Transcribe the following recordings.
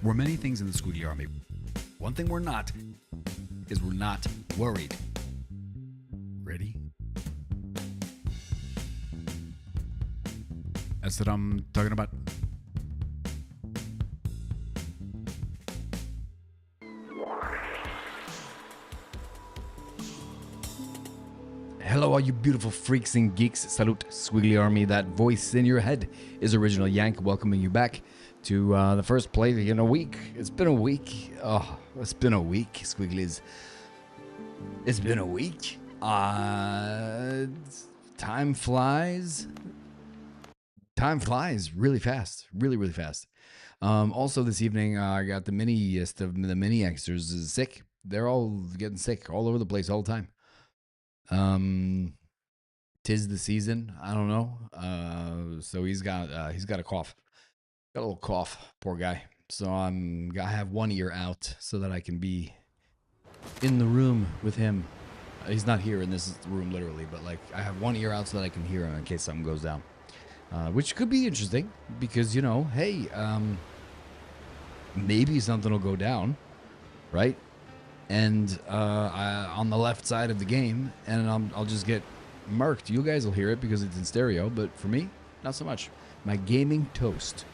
We're many things in the Squiggly Army. One thing we're not is we're not worried. Ready? That's what I'm talking about. Hello, all you beautiful freaks and geeks. Salute, Squiggly Army. That voice in your head is Original Yank, welcoming you back to the first play in a week. It's been a week. Oh, it's been a week, Squigglies. It's been a week. Time flies. Time flies really fast. Really, really fast. Also, this evening, I got the miniest of the mini extras sick. They're all getting sick all over the place all the time. Tis the season. I don't know. So he's got a cough. Got a little cough, poor guy. So I have one ear out so that I can be in the room with him. He's not here in this room literally, but like I have one ear out so that I can hear him in case something goes down. Which could be interesting because hey, maybe something will go down, right? And on the left side of the game, and I'll just get murked. You guys will hear it because it's in stereo, but for me, not so much. My gaming toast.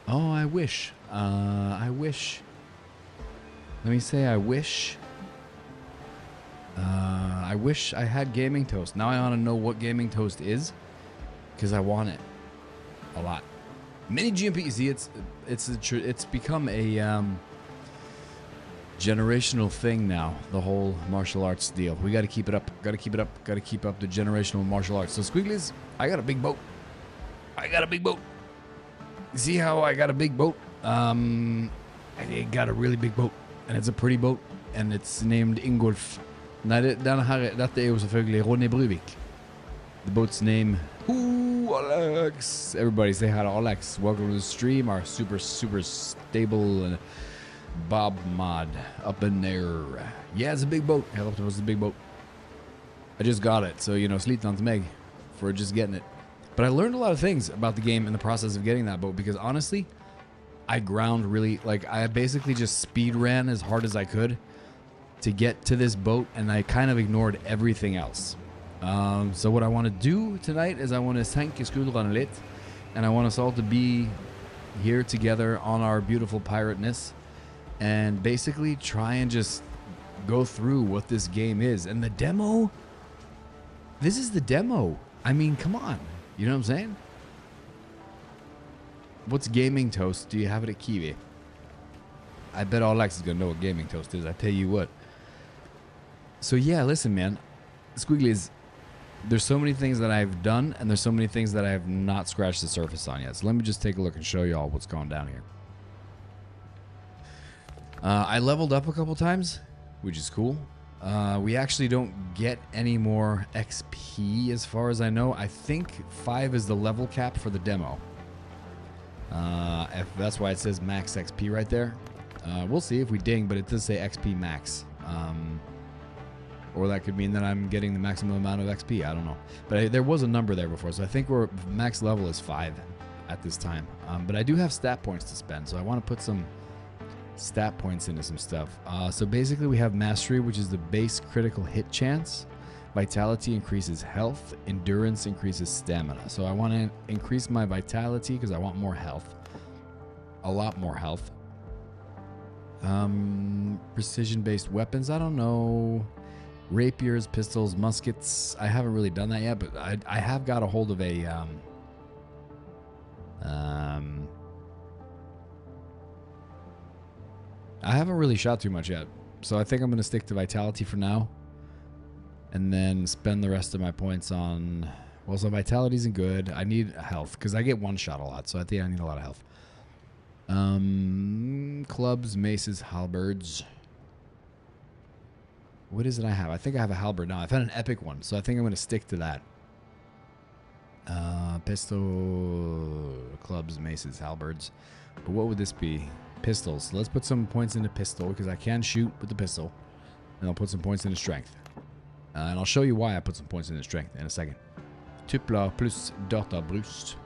Oh, I wish. I wish. Let me say I wish. I wish I had gaming toast. Now I want to know what gaming toast is, because I want it a lot. Mini GMP. You see, it's become a generational thing now, the whole martial arts deal. We got to keep it up. Got to keep it up. Got to keep up the generational martial arts. So Squigglies, I got a big boat. You see how I got a big boat? I got a really big boat. And it's a pretty boat. And it's named Ingolf. Dette er jo selvfølgelig Ronny Bruvik. The boat's name... Ooh, Alex! Everybody say hi to Alex. Welcome to the stream. Our super, super stable... Bob Mod up in there. Yeah, it's a big boat. Hell, it was a big boat. I just got it, so sliten on Meg for just getting it. But I learned a lot of things about the game in the process of getting that boat because honestly, I ground really I basically just speed ran as hard as I could to get to this boat, and I kind of ignored everything else. So what I want to do tonight is I want to thank Skuldrannet, and I want us all to be here together on our beautiful pirateness. And basically try and just go through what this game is. And the demo, this is the demo. I mean, come on. You know what I'm saying? What's gaming toast? Do you have it at Kiwi? I bet Alex is going to know what gaming toast is. I tell you what. So yeah, listen, man. Squigglies, there's so many things that I've done, and there's so many things that I have not scratched the surface on yet. So let me just take a look and show you all what's going down here. I leveled up a couple times, which is cool. We actually don't get any more XP as far as I know. I think 5 is the level cap for the demo. If that's why it says max XP right there. We'll see if we ding, but it does say XP max. Or that could mean that I'm getting the maximum amount of XP. I don't know. But there was a number there before, so I think we're max level is 5 at this time. But I do have stat points to spend, so I want to put some stat points into some stuff. So basically we have mastery, which is the base critical hit chance. Vitality increases health. Endurance increases stamina. So I want to increase my vitality because I want more health. A lot more health. Precision based weapons, I don't know. Rapiers, pistols, muskets. I haven't really done that yet, but I have got a hold of a I haven't really shot too much yet, so I think I'm going to stick to vitality for now, and then spend the rest of my points on... Well, so vitality isn't good. I need health, because I get one shot a lot, so I think I need a lot of health. Clubs, maces, halberds. What is it I have? I think I have a halberd now. I've had an epic one, so I think I'm going to stick to that. Pistol, clubs, maces, halberds. But what would this be? Pistols. Let's put some points into pistol because I can shoot with the pistol. And I'll put some points into strength. And I'll show you why I put some points into strength in a second. Tupla plus data brust.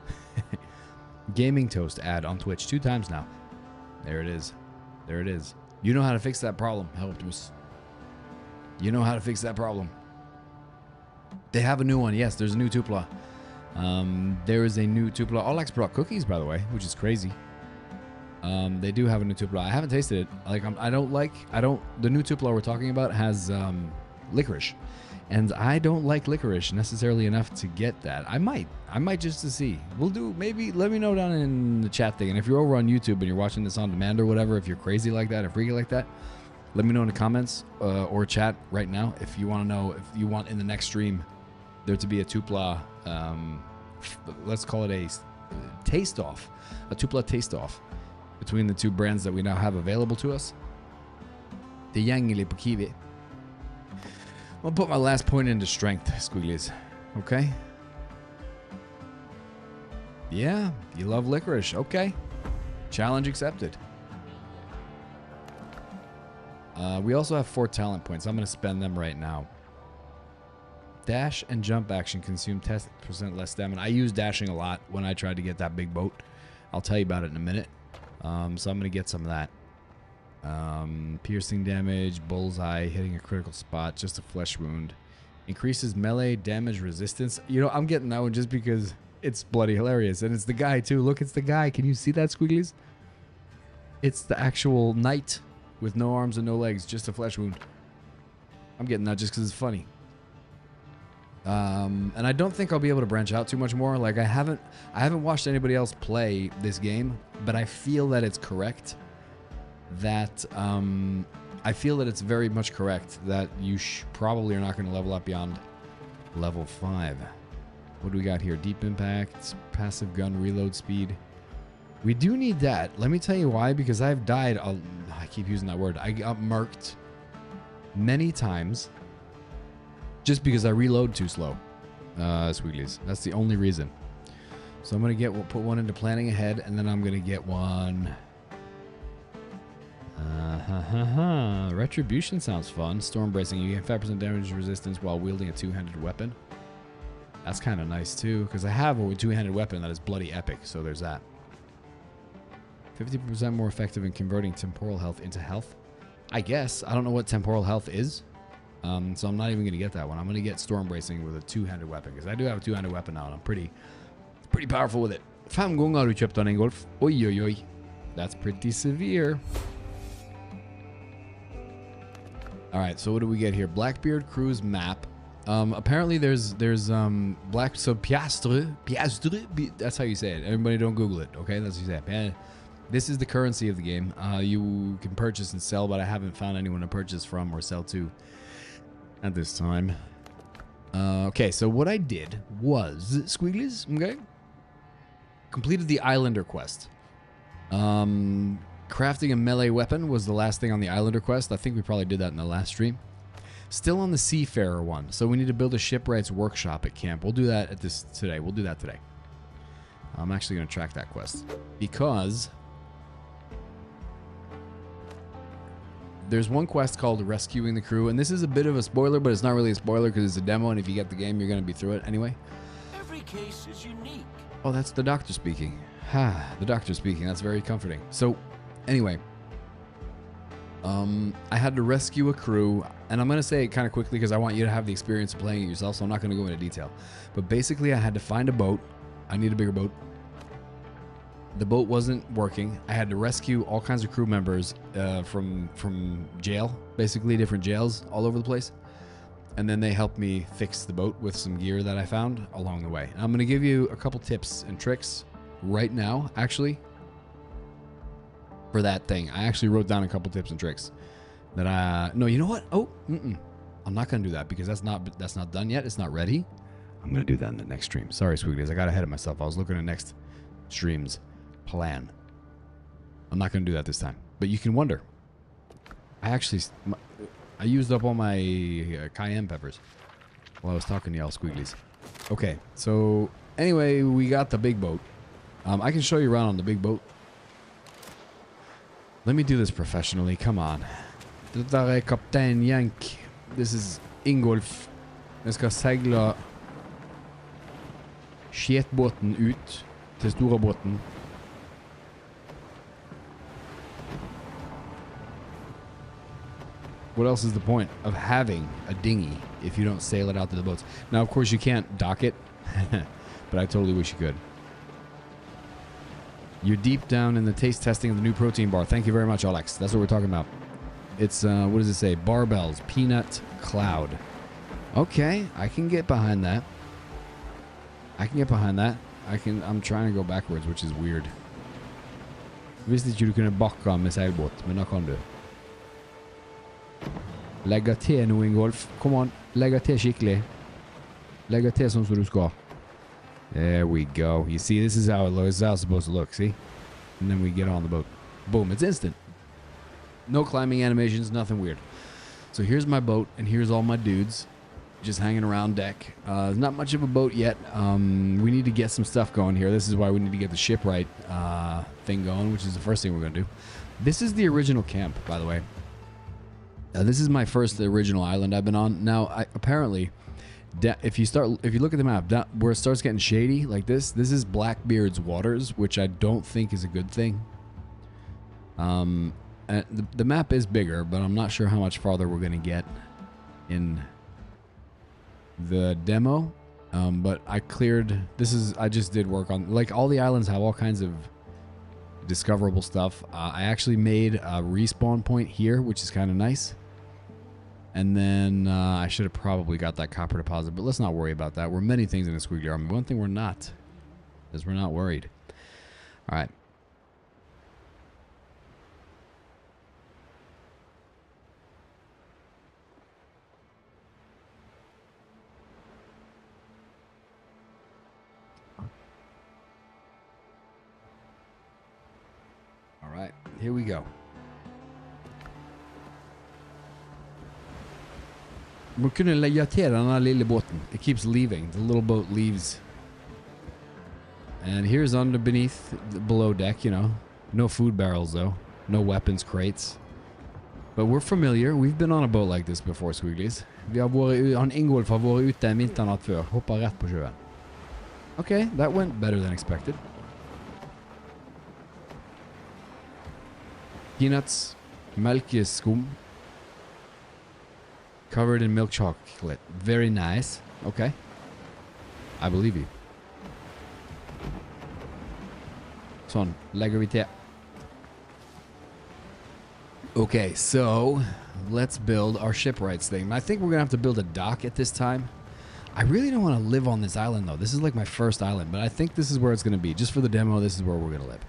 Gaming toast ad on Twitch 2 times now. There it is. There it is. You know how to fix that problem, Optimus. You know how to fix that problem. They have a new one. Yes, there's a new Tupla. There is a new Tupla. Alex brought cookies, by the way, which is crazy. They do have a new Tupla. I haven't tasted it. Like, the new Tupla we're talking about has licorice. And I don't like licorice necessarily enough to get that. I might just to see. We'll do, maybe, let me know down in the chat thing. And if you're over on YouTube and you're watching this on demand or whatever, if you're crazy like that or freaky like that, let me know in the comments or chat right now if you want to know, if you want in the next stream there to be a Tupla, let's call it a taste-off, a Tupla taste-off between the two brands that we now have available to us. The Yangili Pukivi. I'll put my last point into strength, Squigglies. Okay? Yeah, you love licorice. Okay. Challenge accepted. We also have 4 talent points. I'm going to spend them right now. Dash and jump action consume 10% less stamina. I use dashing a lot when I tried to get that big boat. I'll tell you about it in a minute. So I'm going to get some of that. Piercing damage, bullseye, hitting a critical spot, just a flesh wound. Increases melee damage resistance. You know, I'm getting that one just because it's bloody hilarious. And it's the guy, too. Look, it's the guy. Can you see that, Squigglies? It's the actual knight with no arms and no legs, just a flesh wound. I'm getting that just because it's funny. And I don't think I'll be able to branch out too much more. Like, I haven't watched anybody else play this game, but I feel that it's correct. That I feel that it's very much correct that you probably are not going to level up beyond level 5. What do we got here? Deep impact, passive gun reload speed. We do need that. Let me tell you why. Because I've died. I keep using that word. I got marked many times just because I reload too slow. Squigglies. That's the only reason. So I'm going to put one into planning ahead, and then I'm going to get one. Retribution sounds fun. Storm bracing. You get 5% damage resistance while wielding a two-handed weapon. That's kind of nice too, because I have a two-handed weapon that is bloody epic. So there's that. 50% more effective in converting temporal health into health. I guess. I don't know what temporal health is. So I'm not even going to get that one. I'm going to get storm bracing with a two-handed weapon, because I do have a two-handed weapon now, and I'm pretty powerful with it. 5 gånger har du köpt en golf. Oi, oi, oi. That's pretty severe. All right, so what do we get here? Blackbeard Cruise map. Apparently there's black, so piastre, that's how you say it. Everybody don't Google it, okay? That's how you say it. This is the currency of the game. You can purchase and sell, but I haven't found anyone to purchase from or sell to at this time. Okay, so what I did was, Squigglies, okay? Completed the Islander quest. Crafting a melee weapon was the last thing on the Islander quest. I think we probably did that in the last stream. Still on the Seafarer one. So we need to build a shipwright's workshop at camp. We'll do that today. We'll do that today. I'm actually going to track that quest. Because there's one quest called Rescuing the Crew. And this is a bit of a spoiler, but it's not really a spoiler because it's a demo. And if you get the game, you're going to be through it anyway. Every case is unique. Oh, that's the doctor speaking. The doctor speaking. That's very comforting. So, anyway, I had to rescue a crew, and I'm going to say it kind of quickly because I want you to have the experience of playing it yourself, so I'm not going to go into detail. But basically, I had to find a boat. I need a bigger boat. The boat wasn't working. I had to rescue all kinds of crew members from jail, basically different jails all over the place. And then they helped me fix the boat with some gear that I found along the way. And I'm going to give you a couple tips and tricks right now, actually, for that thing. I actually wrote down a couple tips and tricks that no, you know what? Oh, I'm not going to do that because that's not done yet. It's not ready. I'm going to do that in the next stream. Sorry, Squigglies. I got ahead of myself. I was looking at next stream's plan. I'm not going to do that this time. But you can wonder. I used up all my cayenne peppers while I was talking to y'all, Squigglies. Okay, so anyway, we got the big boat. I can show you around on the big boat. Let me do this professionally. Come on. Det där är Kapten Yank. This is Ingolf. Jag ska segla sketbåten ut till stora båten. What else is the point of having a dinghy if you don't sail it out to the boats? Now, of course, you can't dock it, but I totally wish you could. You're deep down in the taste testing of the new protein bar. Thank you very much, Alex. That's what we're talking about. It's, what does it say? Barbells, peanut, cloud. Okay, I can get behind that. I can get behind that. I'm trying to go backwards, which is weird. Visste ikke du kunne bakke med seilbåt, men da kan du. Legge til noe, Ingolf. Come on, legge til skikkelig. Legge til sånn som du skal. There we go. You see, this is how it looks. This is how it's supposed to look, see? And then we get on the boat. Boom, it's instant. No climbing animations, nothing weird. So here's my boat, and here's all my dudes just hanging around deck. There's not much of a boat yet. We need to get some stuff going here. This is why we need to get the shipwright thing going, which is the first thing we're going to do. This is the original camp, by the way. This is my first original island I've been on. Now, apparently, if you look at the map, where it starts getting shady like this is Blackbeard's waters, which I don't think is a good thing. The map is bigger, but I'm not sure how much farther we're going to get in the demo. But I just did work on, like, all the islands have all kinds of discoverable stuff. I actually made a respawn point here, which is kind of nice. And then I should have probably got that copper deposit, but let's not worry about that. We're many things in a Squiggly Army. One thing we're not is we're not worried. All right. All right, here we go. We're gonna legge til denne lille båten. It keeps leaving. The little boat leaves. And here's beneath, below deck, you know. No food barrels, though. No weapons crates. But we're familiar. We've been on a boat like this before, Squigglies. Ingolf har vært ute en vinternatt før. Hoppa rett på sjøen. Okay, that went better than expected. Peanuts, melkeskum, covered in milk chocolate. Very nice. Okay. I believe you. Sånn, legger vi til. Okay, so let's build our shipwrights thing. I think we're gonna have to build a dock at this time. I really don't want to live on this island though. This is like my first island, but I think this is where it's gonna be. Just for the demo, this is where we're gonna live.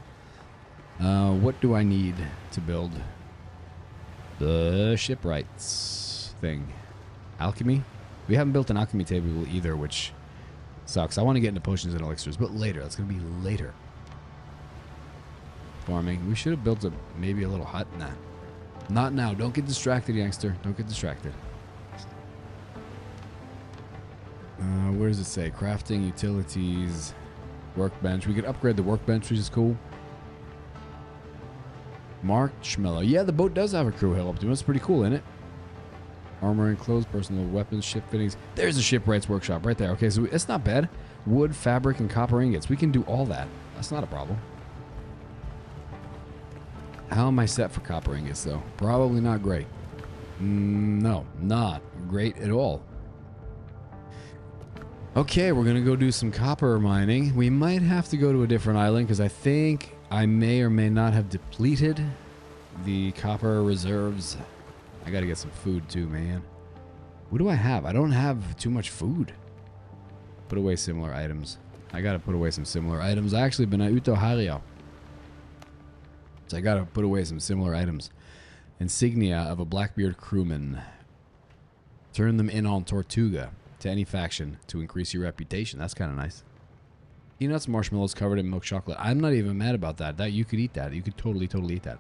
What do I need to build the shipwrights thing? Alchemy? We haven't built an alchemy table either, which sucks. I want to get into potions and elixirs, but later. That's going to be later. Farming. We should have built maybe a little hut. Nah. Not now. Don't get distracted, youngster. Don't get distracted. Where does it say? Crafting, utilities, workbench. We could upgrade the workbench, which is cool. Marshmallow. Yeah, the boat does have a crew hill up to it. It's pretty cool, isn't it? Armor and clothes, personal weapons, ship fittings. There's a shipwright's workshop right there. Okay, so it's not bad. Wood, fabric, and copper ingots. We can do all that. That's not a problem. How am I set for copper ingots, though? Probably not great. No, not great at all. Okay, we're going to go do some copper mining. We might have to go to a different island because I think I may or may not have depleted the copper reserves. I got to get some food too, man. What do I have? I don't have too much food. Put away similar items. I got to put away some similar items. I actually been ute og herja. So I got to put away some similar items. Insignia of a Blackbeard crewman. Turn them in on Tortuga to any faction to increase your reputation. That's kind of nice. Peanuts, marshmallows covered in milk chocolate. I'm not even mad about that. That you could eat that. You could totally eat that.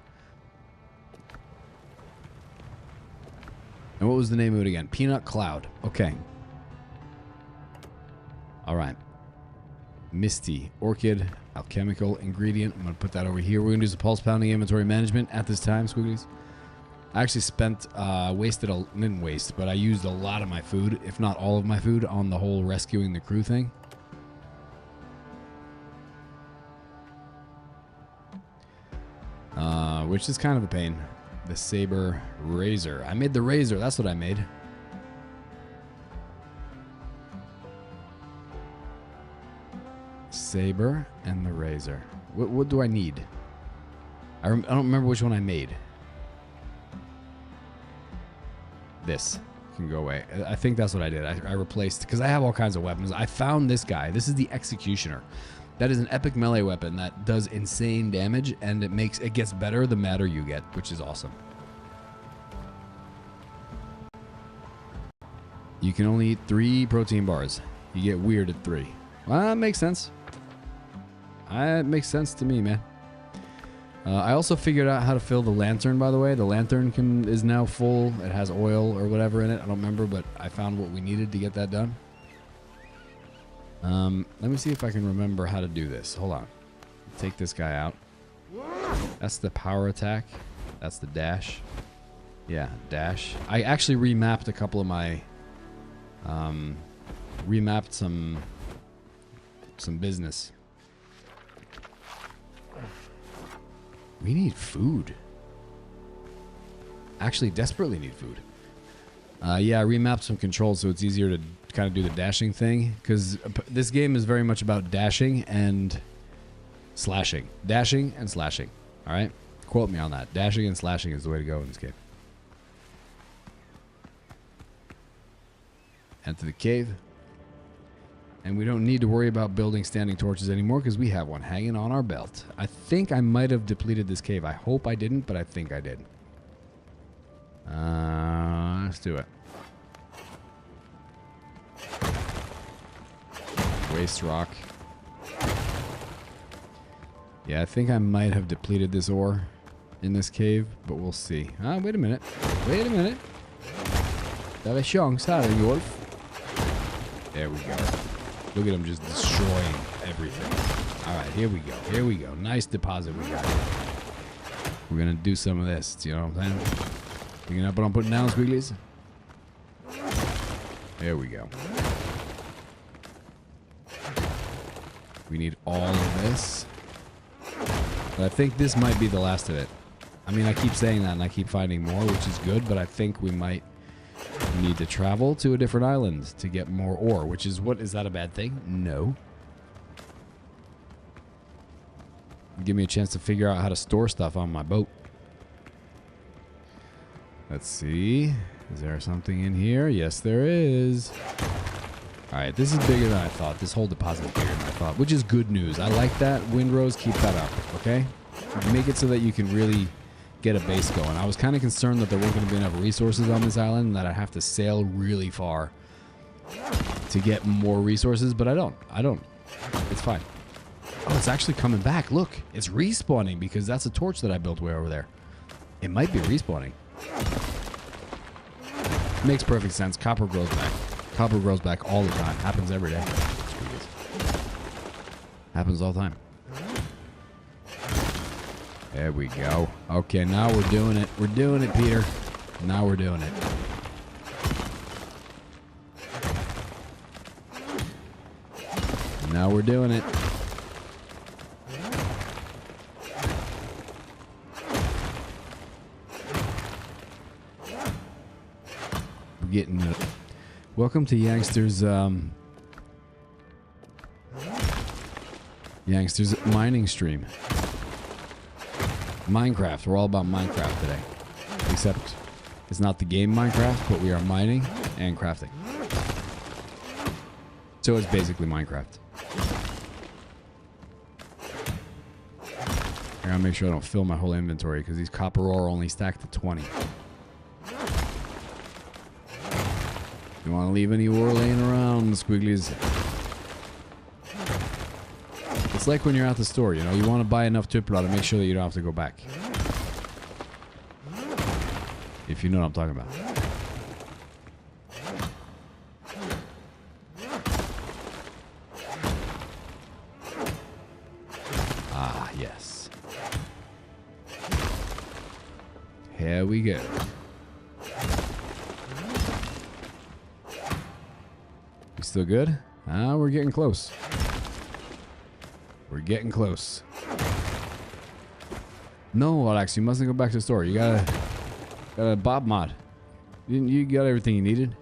And what was the name of it again? Peanut Cloud. Okay. All right. Misty, Orchid, Alchemical Ingredient. I'm going to put that over here. We're going to do some pulse pounding inventory management at this time, Squigglies. I actually didn't waste, but I used a lot of my food, if not all of my food, on the whole rescuing the crew thing. Which is kind of a pain. The saber razor. I made the razor. That's what I made. Saber and the razor. What do I need? I don't remember which one I made. This can go away. I think that's what I did. I replaced, because I have all kinds of weapons. I found this guy. This is the Executioner. That is an epic melee weapon that does insane damage, and it gets better the madder you get, which is awesome. You can only eat 3 protein bars. You get weird at 3. Well, that makes sense. It makes sense to me, man. I also figured out how to fill the lantern, by the way. The lantern is now full. It has oil or whatever in it. I don't remember, but I found what we needed to get that done. Let me see if I can remember how to do this. Hold on. Take this guy out. That's the power attack. That's the dash. Yeah, dash. I actually remapped a couple of my... remapped some business. We need food. Actually, desperately need food. Yeah, I remapped some controls so it's easier to kind of do the dashing thing, because this game is very much about dashing and slashing. Dashing and slashing. All right? Quote me on that. Dashing and slashing is the way to go in this game. Enter the cave. And we don't need to worry about building standing torches anymore because we have one hanging on our belt. I think I might have depleted this cave. I hope I didn't, but I think I did. Let's do it. Waste rock. Yeah, I think I might have depleted this ore in this cave, but we'll see. Wait a minute. Wait a minute. Där är chans här, Wolf. There we go. Look at him just destroying everything. All right, here we go. Here we go. Nice deposit we got. We're going to do some of this. Do you know what I'm saying? Picking up what I'm putting down, squigglies. There we go. We need all of this. But I think this might be the last of it. I mean, I keep saying that and I keep finding more, which is good, but I think we might need to travel to a different island to get more ore, which is what? Is that a bad thing? No. Give me a chance to figure out how to store stuff on my boat. Let's see. Is there something in here? Yes, there is. All right, this is bigger than I thought. This whole deposit is bigger than I thought, which is good news. I like that. Windrose, keep that up, okay? Make it so that you can really get a base going. I was kind of concerned that there weren't going to be enough resources on this island and that I'd have to sail really far to get more resources, but I don't. It's fine. Oh, it's actually coming back. Look, it's respawning because that's a torch that I built way over there. It might be respawning. Makes perfect sense. Copper grows back. Copper grows back all the time. Happens every day. Happens all the time. There we go. Okay, now we're doing it. We're doing it, Peter. Now we're doing it. Now we're doing it. We're getting it. Welcome to Youngster's mining stream. Minecraft. We're all about Minecraft today. Except it's not the game Minecraft, but we are mining and crafting. So it's basically Minecraft. I gotta make sure I don't fill my whole inventory because these copper ore only stack to 20. You want to leave any ore laying around, squigglies? It's like when you're at the store, you know, you want to buy enough tupla to make sure that you don't have to go back. If you know what I'm talking about. Ah, yes. Here we go. We still good? Ah, we're getting close. We're getting close. No, Alex, you mustn't go back to the store. You gotta Got a Bob mod. You got everything you needed?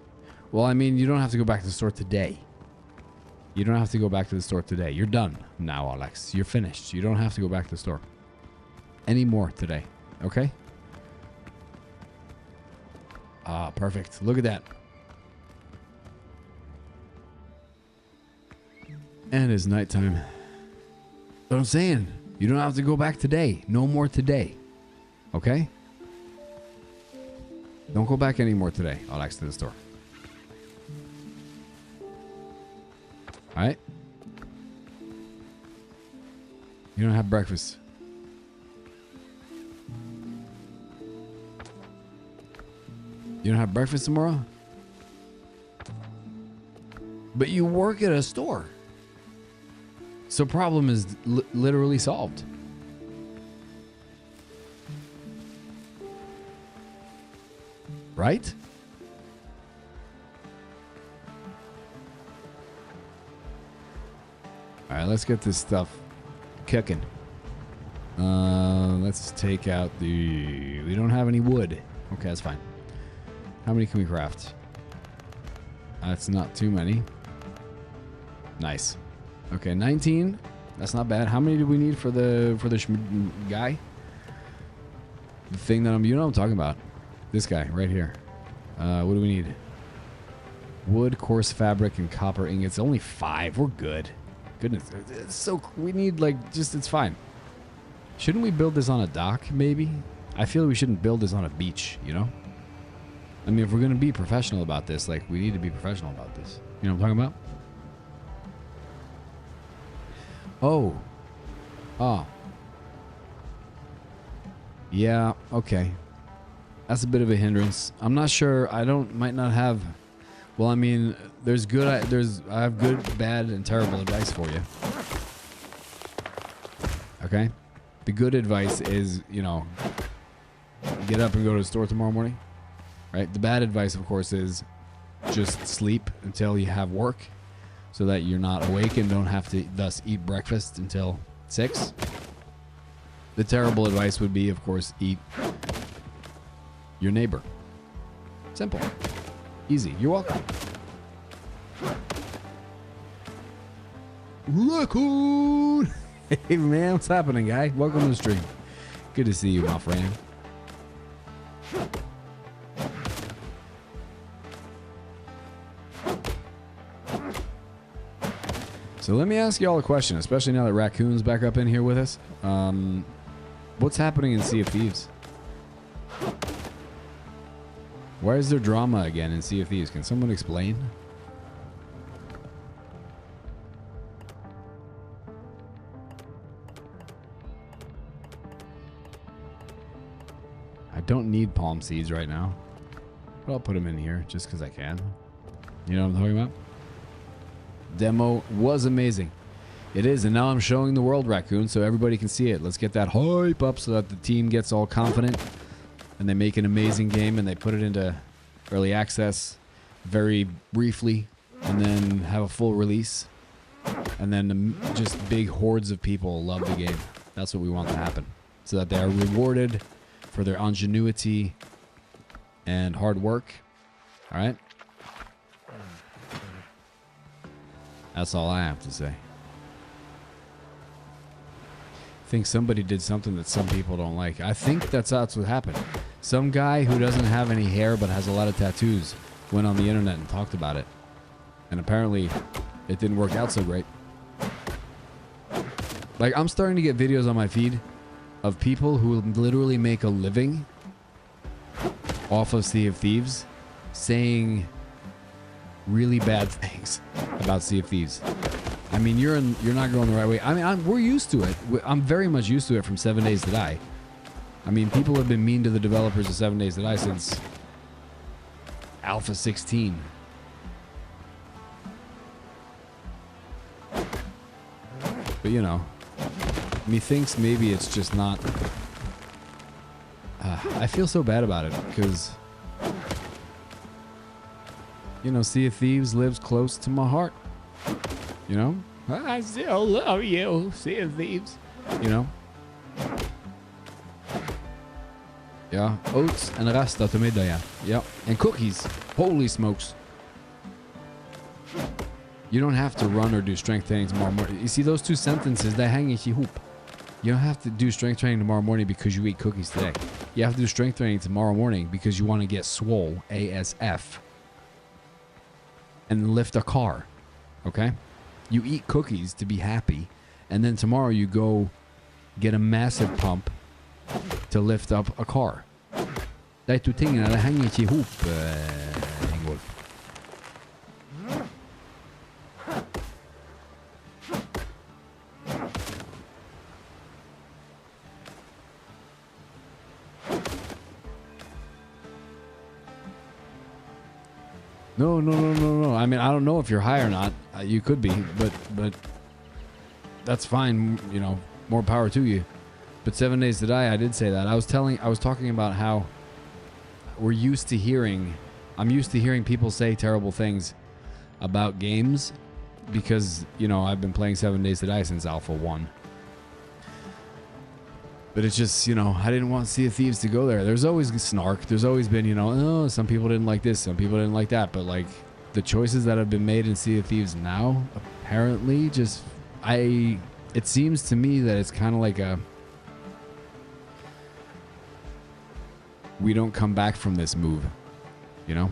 Well, I mean, you don't have to go back to the store today. You don't have to go back to the store today. You're done now, Alex. You're finished. You don't have to go back to the store anymore today. Okay? Ah, perfect. Look at that. And it's nighttime. But I'm saying, you don't have to go back today. No more today. Okay? Don't go back anymore today, Alex, to the store. Alright? You don't have breakfast. You don't have breakfast tomorrow? But you work at a store. So problem is literally solved. Right? All right, let's get this stuff cooking. Let's take out the... We don't have any wood. Okay, that's fine. How many can we craft? That's not too many. Nice. Okay, 19. That's not bad. How many do we need for the guy? The thing that I'm talking about. This guy right here. What do we need? Wood, coarse fabric, and copper ingots. Only 5. We're good. Goodness, it's so we need it's fine. Shouldn't we build this on a dock? Maybe. I feel we shouldn't build this on a beach. You know. I mean, if we're gonna be professional about this, we need to be professional about this. You know what I'm talking about? Oh. Oh. Yeah, okay. That's a bit of a hindrance. I'm not sure. Might not have... Well, I mean, I have good, bad, and terrible advice for you. Okay? The good advice is, get up and go to the store tomorrow morning. Right? The bad advice, of course, is just sleep until you have work, so that you're not awake and don't have to thus eat breakfast until 6. The terrible advice would be, of course, eat your neighbor. Simple. Easy. You're welcome. Raccoon! Hey man, what's happening, guy? Welcome to the stream. Good to see you, my friend. So let me ask you all a question, especially now that Raccoon's back up in here with us. What's happening in Sea of Thieves? Why is there drama again in Sea of Thieves? Can someone explain? I don't need palm seeds right now, but I'll put them in here just because I can. You know what I'm talking about? Demo was amazing. It is, and now I'm showing the world, Raccoon, so everybody can see it. Let's get that hype up so that the team gets all confident and they make an amazing game and they put it into early access very briefly and then have a full release. And then just big hordes of people love the game. That's what we want to happen, so that they are rewarded for their ingenuity and hard work. All right? That's all I have to say. I think somebody did something that some people don't like. I think that's what happened. Some guy who doesn't have any hair but has a lot of tattoos went on the internet and talked about it. And apparently it didn't work out so great. I'm starting to get videos on my feed of people who literally make a living off of Sea of Thieves saying really bad things about Sea of Thieves. I mean, you're not going the right way. I mean, we're used to it. I'm very much used to it from 7 Days to Die. I mean, people have been mean to the developers of 7 Days to Die since Alpha 16. But methinks maybe it's just not... I feel so bad about it because... Sea of Thieves lives close to my heart. I still love you, Sea of Thieves. Ja, oats en rasta till middag, ja. Ja, and cookies. Holy smokes. You don't have to run or do strength training tomorrow morning. You see those two sentences, they hang ihop. You don't have to do strength training tomorrow morning because you eat cookies today. You have to do strength training tomorrow morning because you want to get swole, ASF, and lift a car, okay? You eat cookies to be happy, and then tomorrow you go get a massive pump to lift up a car. De to tingene, det henger ikke ihop, Ingolf. No. I mean, I don't know if you're high or not. You could be, but that's fine. You know, more power to you. But 7 days to die, I did say that. I was talking about how I'm used to hearing people say terrible things about games because, you know, I've been playing 7 days to die since Alpha 1. But it's just, you know, I didn't want Sea of Thieves to go there. There's always snark. There's always been, you know, oh, some people didn't like this, some people didn't like that. But, like, the choices that have been made in Sea of Thieves now, apparently, just, it seems to me that it's kind of like a, we don't come back from this move, you know?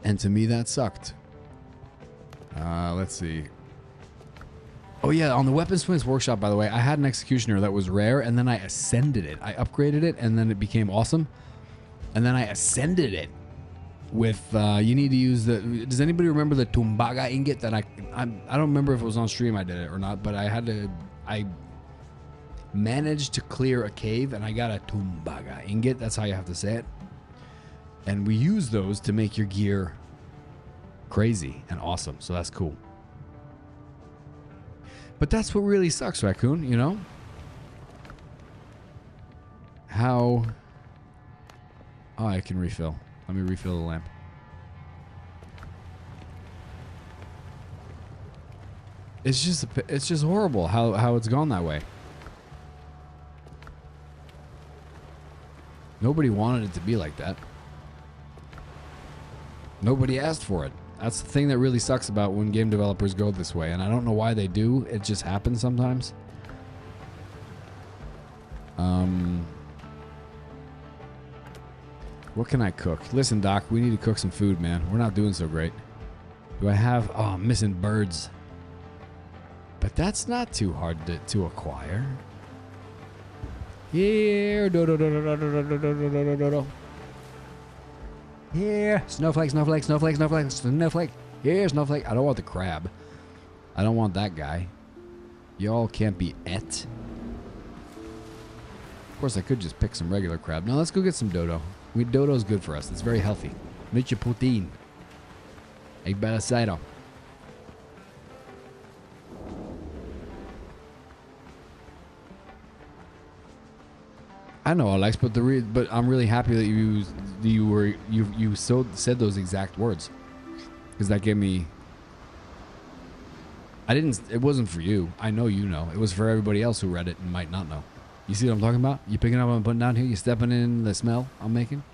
And to me, that sucked. Let's see. Oh yeah, on the Weaponsmith's Workshop, by the way, I had an Executioner that was rare, and then I ascended it. I upgraded it, and then it became awesome. And then I ascended it with, you need to use the, does anybody remember the Tumbaga ingot that I don't remember if it was on stream I did it or not, but I managed to clear a cave, and I got a Tumbaga ingot. That's how you have to say it. And we use those to make your gear crazy and awesome, so that's cool. But that's what really sucks, Raccoon, you know? How... Oh, I can refill. Let me refill the lamp. It's just horrible how it's gone that way. Nobody wanted it to be like that. Nobody asked for it. That's the thing that really sucks about when game developers go this way, and I don't know why they do. It just happens sometimes. What can I cook? Listen, Doc, we need to cook some food, man. We're not doing so great. Do I have... Oh, I'm missing birds. But that's not too hard to acquire. Here, Here, snowflake. Here, snowflake. I don't want the crab. I don't want that guy. Y'all can't be et. Of course, I could just pick some regular crab. Now let's go get some dodo. Dodo's good for us. It's very healthy. Mycket protein. Egg bärasida. I know, Alex, but but I'm really happy that you said those exact words, because that gave me. It wasn't for you. I know you know. It was for everybody else who read it and might not know. You see what I'm talking about? You picking up what I'm putting down here? You stepping in the smell I'm making?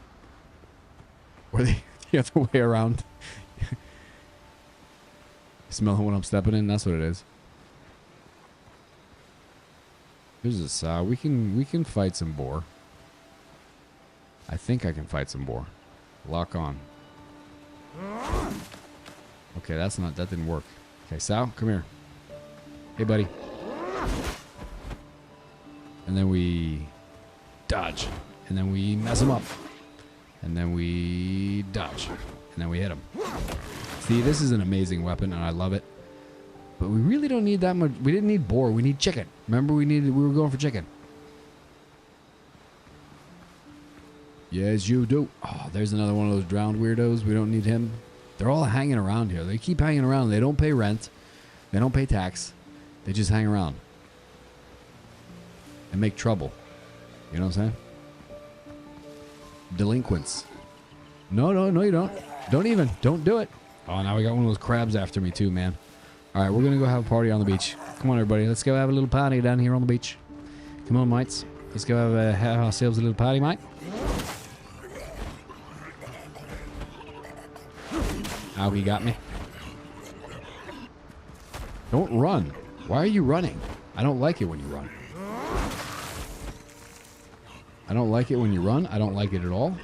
Or the other way around? Smelling what I'm stepping in? That's what it is. Here's a saw. We can fight some boar. I think I can fight some boar. Lock on. Okay, that didn't work. Okay, Sal, come here. Hey, buddy. And then we dodge. And then we mess him up. And then we dodge. And then we hit him. See, this is an amazing weapon, and I love it. But we really don't need that much. We didn't need boar. We need chicken. Remember, we were going for chicken. Yes, you do. Oh, there's another one of those drowned weirdos. We don't need him. They're all hanging around here. They keep hanging around. They don't pay rent. They don't pay tax. They just hang around. And make trouble. You know what I'm saying? Delinquents. No, you don't. Don't do it. Oh, now we got one of those crabs after me too, man. All right, we're going to go have a party on the beach. Come on, everybody. Let's go have a little party down here on the beach. Come on, mates. Let's go have ourselves a little party, mate. Oh, he got me. Don't run. Why are you running? I don't like it when you run. I don't like it when you run. I don't like it at all.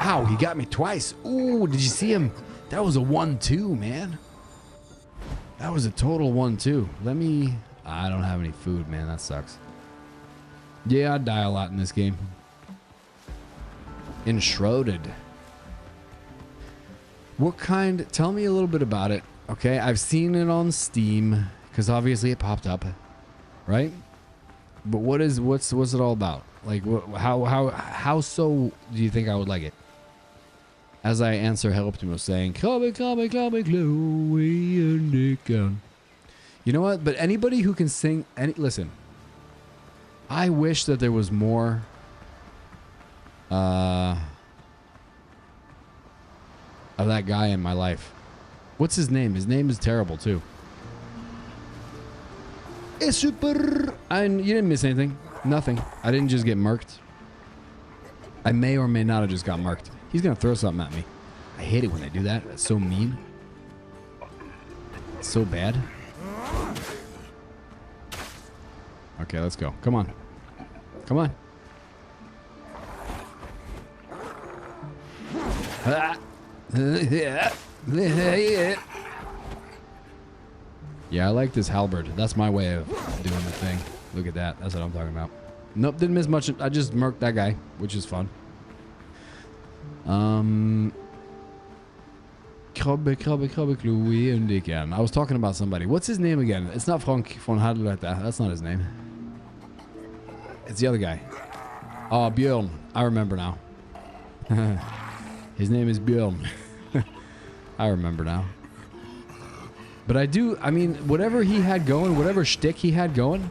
Ow, he got me twice. Ooh, did you see him? That was a 1-2, man. That was a total 1-2. Let me... I don't have any food, man. That sucks. Yeah, I die a lot in this game. Enshrouded. What kind... Tell me a little bit about it. Okay, I've seen it on Steam. Because obviously it popped up. Right? But what's it all about? Like, how so do you think I would like it? As I answer Optimus saying, Chloe, and Nick. You know what? But anybody who can sing... Listen. I wish that there was more... of that guy in my life. What's his name? His name is terrible, too. It's super... And you didn't miss anything. Nothing. I didn't just get murked. I may or may not have just got murked. He's gonna throw something at me. I hate it when they do that. That's so mean. It's so bad. Okay, let's go. Come on. Come on. Yeah, I like this halberd. That's my way of doing the thing. Look at that. That's what I'm talking about. Nope, didn't miss much. I just murked that guy, which is fun. Krabbe, Chloe, and again. I was talking about somebody. What's his name again? It's not Frank von Hadleta. That's not his name. It's the other guy. Oh, Björn. I remember now. His name is Björn. I remember now. But I mean, whatever he had going, whatever shtick he had going,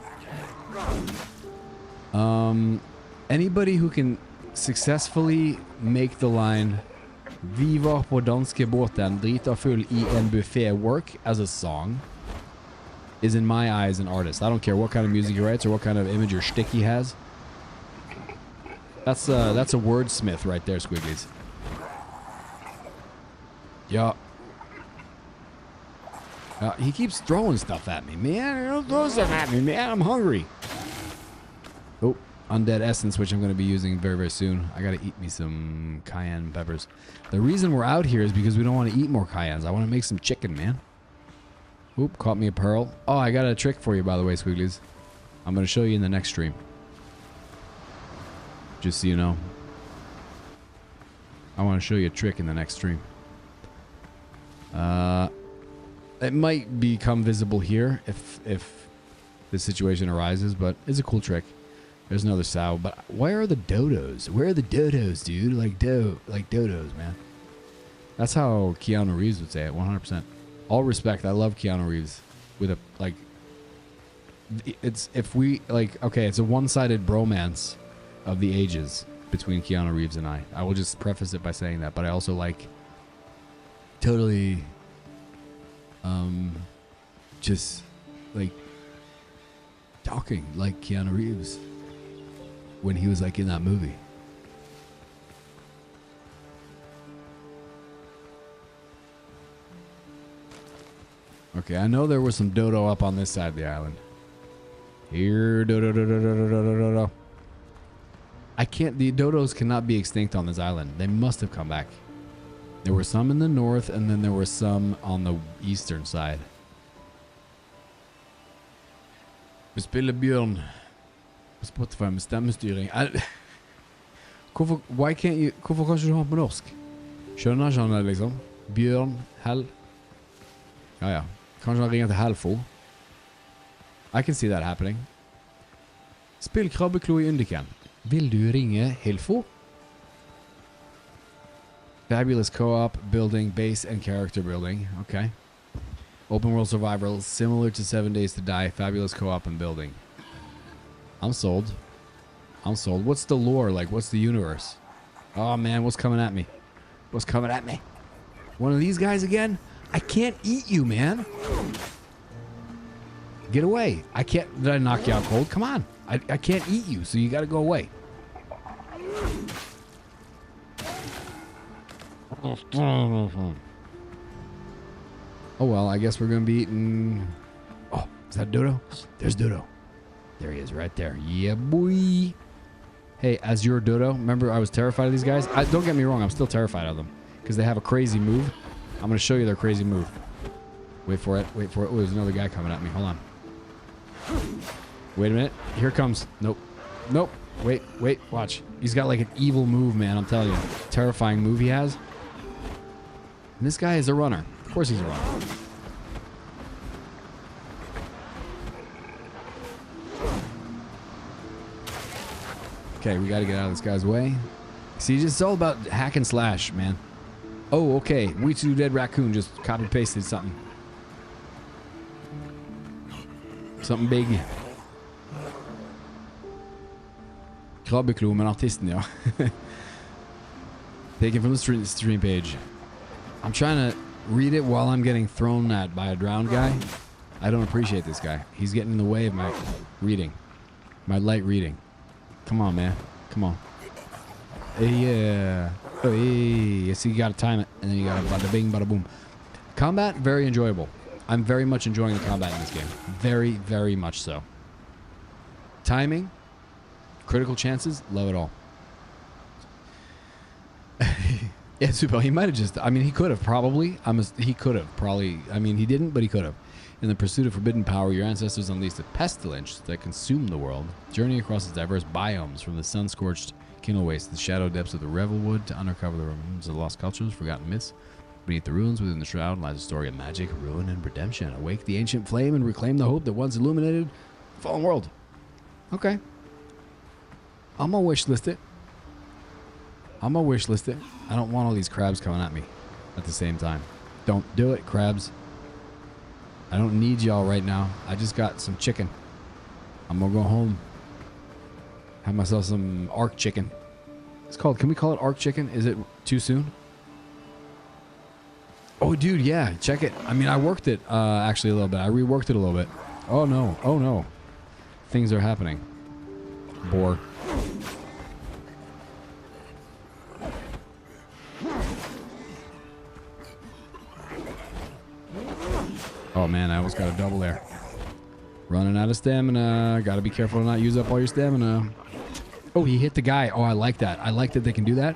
anybody who can successfully make the line Vi var på danske båten, drita full I en buffet work as a song is in my eyes an artist. I don't care what kind of music he writes or what kind of image or shtick he has. That's a wordsmith right there, Squigglies. Yeah. He keeps throwing stuff at me, man. Don't throw stuff at me, man. I'm hungry. Oh, undead essence, which I'm going to be using very, very soon. I got to eat me some cayenne peppers. The reason we're out here is because we don't want to eat more cayennes. I want to make some chicken, man. Oop, caught me a pearl. Oh, I got a trick for you, by the way, Squigglies. I'm going to show you in the next stream. Just so you know. I want to show you a trick in the next stream. It might become visible here if the situation arises, but it's a cool trick. There's another sow, but where are the dodos? Where are the dodos, dude? Like dodos, man. That's how Keanu Reeves would say it, 100%. All respect, I love Keanu Reeves. With a, like, it's, if we, like, okay, it's a one-sided bromance of the ages between Keanu Reeves and I. I will just preface it by saying that, but I also like totally, just, like, talking like Keanu Reeves when he was, like, in that movie. Okay, I know there was some dodo up on this side of the island. Here, dodo. I can't, the dodos cannot be extinct on this island. They must have come back. There were some in the north, and then there were some on the eastern side. Vi spiller Bjørn på Spotify med stemmestyring. Hvorfor kan ikke du ha på norsk? Skjønner ikke han det, liksom? Bjørn, Hell. Ja. Kanskje han ringer til Helfo. I can see that happening. Spill krabbeklo i Undiken. Vil du ringe Helfo? Fabulous co-op, building, base, and character building. Okay. Open world survival, similar to 7 Days to Die. Fabulous co-op and building. I'm sold. I'm sold. What's the lore like? What's the universe? Oh man, what's coming at me? What's coming at me? One of these guys again? I can't eat you, man. Get away. I can't. Did I knock you out cold? Come on. I can't eat you, so you got to go away. Oh, well, I guess we're going to be eating... Oh, is that Dodo? There's Dodo. There he is right there. Yeah, boy. Hey, as your Dodo, remember I was terrified of these guys? Don't get me wrong, I'm still terrified of them because they have a crazy move. I'm going to show you their crazy move. Wait for it. Wait for it. Oh, there's another guy coming at me. Hold on. Wait a minute. Here it comes. Nope. Nope. Wait. Watch. He's got like an evil move, man. I'm telling you. Terrifying move he has. And this guy is a runner. Of course he's a runner. Okay, we got to get out of this guy's way. See, it's all about hack and slash, man. Oh, okay. We Two Dead Raccoon just copy-pasted something. Something big. Krabbeklo, men artisten, ja. Taken from the stream page. I'm trying to read it while I'm getting thrown at by a drowned guy. I don't appreciate this guy. He's getting in the way of my reading. My light reading. Come on, man. Come on. Yeah. Oh, yeah. So you gotta time it, and then you gotta bada bing, bada boom. Combat, very enjoyable. I'm very much enjoying the combat in this game. Very, very much so. Timing, critical chances, love it all. Yeah, Super. He might have just. I mean, he could have probably. He could have probably. I mean, he didn't, but he could have. In the pursuit of forbidden power, your ancestors unleashed a pestilence that consumed the world, journeying across its diverse biomes from the sun-scorched Kindle Waste to the shadow depths of the Revelwood to uncover the remains of lost cultures, forgotten myths. Beneath the ruins within the shroud lies a story of magic, ruin, and redemption. Awake the ancient flame and reclaim the hope that once illuminated the fallen world. Okay. I'm gonna wish list it. I don't want all these crabs coming at me at the same time. Don't do it, crabs. I don't need y'all right now. I just got some chicken. I'm gonna go home. Have myself some arc chicken. It's called, can we call it arc chicken? Is it too soon? Oh, dude, yeah, check it. I mean, I worked it actually a little bit. I reworked it a little bit. Oh, no. Oh, no. Things are happening. Boar. Oh, man, I almost got a double there. Running out of stamina. Got to be careful to not use up all your stamina. Oh, he hit the guy. Oh, I like that. I like that they can do that.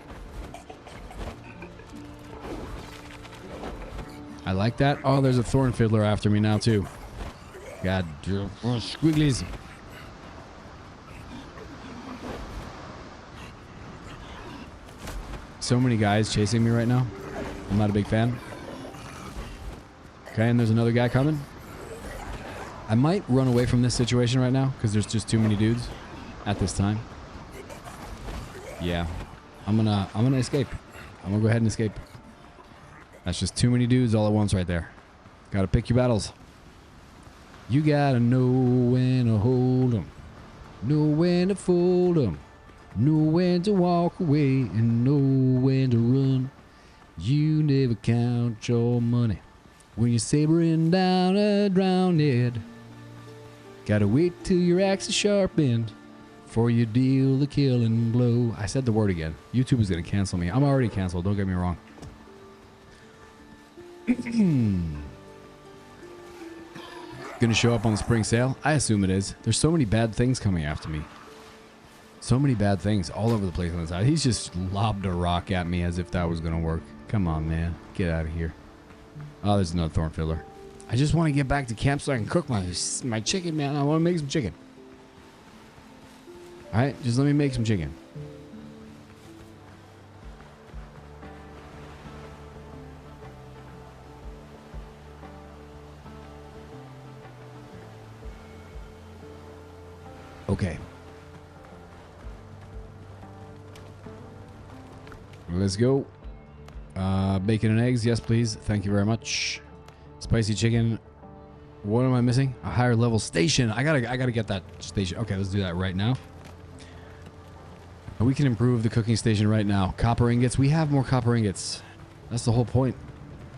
I like that. Oh, there's a thorn fiddler after me now, too. God, squigglies. So many guys chasing me right now. I'm not a big fan. Okay, and there's another guy coming. I might run away from this situation right now because there's just too many dudes at this time. Yeah, I'm gonna escape. I'm gonna go ahead and escape. That's just too many dudes all at once right there. Gotta pick your battles. You gotta know when to hold 'em, know when to fold 'em, know when to walk away, and know when to run. You never count your money when you're sabering down a drowned head. Gotta wait till your axe is sharpened before you deal the killing blow. I said the word again. YouTube is gonna cancel me. I'm already canceled, don't get me wrong. Gonna show up on the spring sale? I assume it is. There's so many bad things coming after me. So many bad things all over the place on the side. He's just lobbed a rock at me as if that was gonna work. Come on, man. Get out of here. Oh, there's another thorn fiddler. I just want to get back to camp so I can cook my chicken, man. I want to make some chicken. Alright, just let me make some chicken. Okay. Let's go. Bacon and eggs, yes please. Thank you very much. Spicy chicken. What am I missing? A higher level station. I gotta get that station. Okay, let's do that right now. We can improve the cooking station right now. Copper ingots. We have more copper ingots. That's the whole point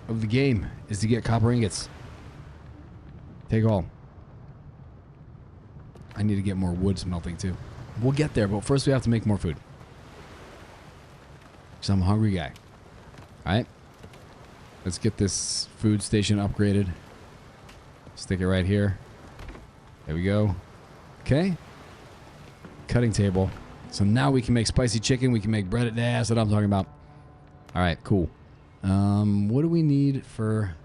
of the game, is to get copper ingots. Take all. I need to get more wood smelting too. We'll get there, but first we have to make more food. Because I'm a hungry guy. Alright. Let's get this food station upgraded. Stick it right here. There we go. Okay. Cutting table. So now we can make spicy chicken. We can make breaded. That's what I'm talking about. Alright, cool. What do we need for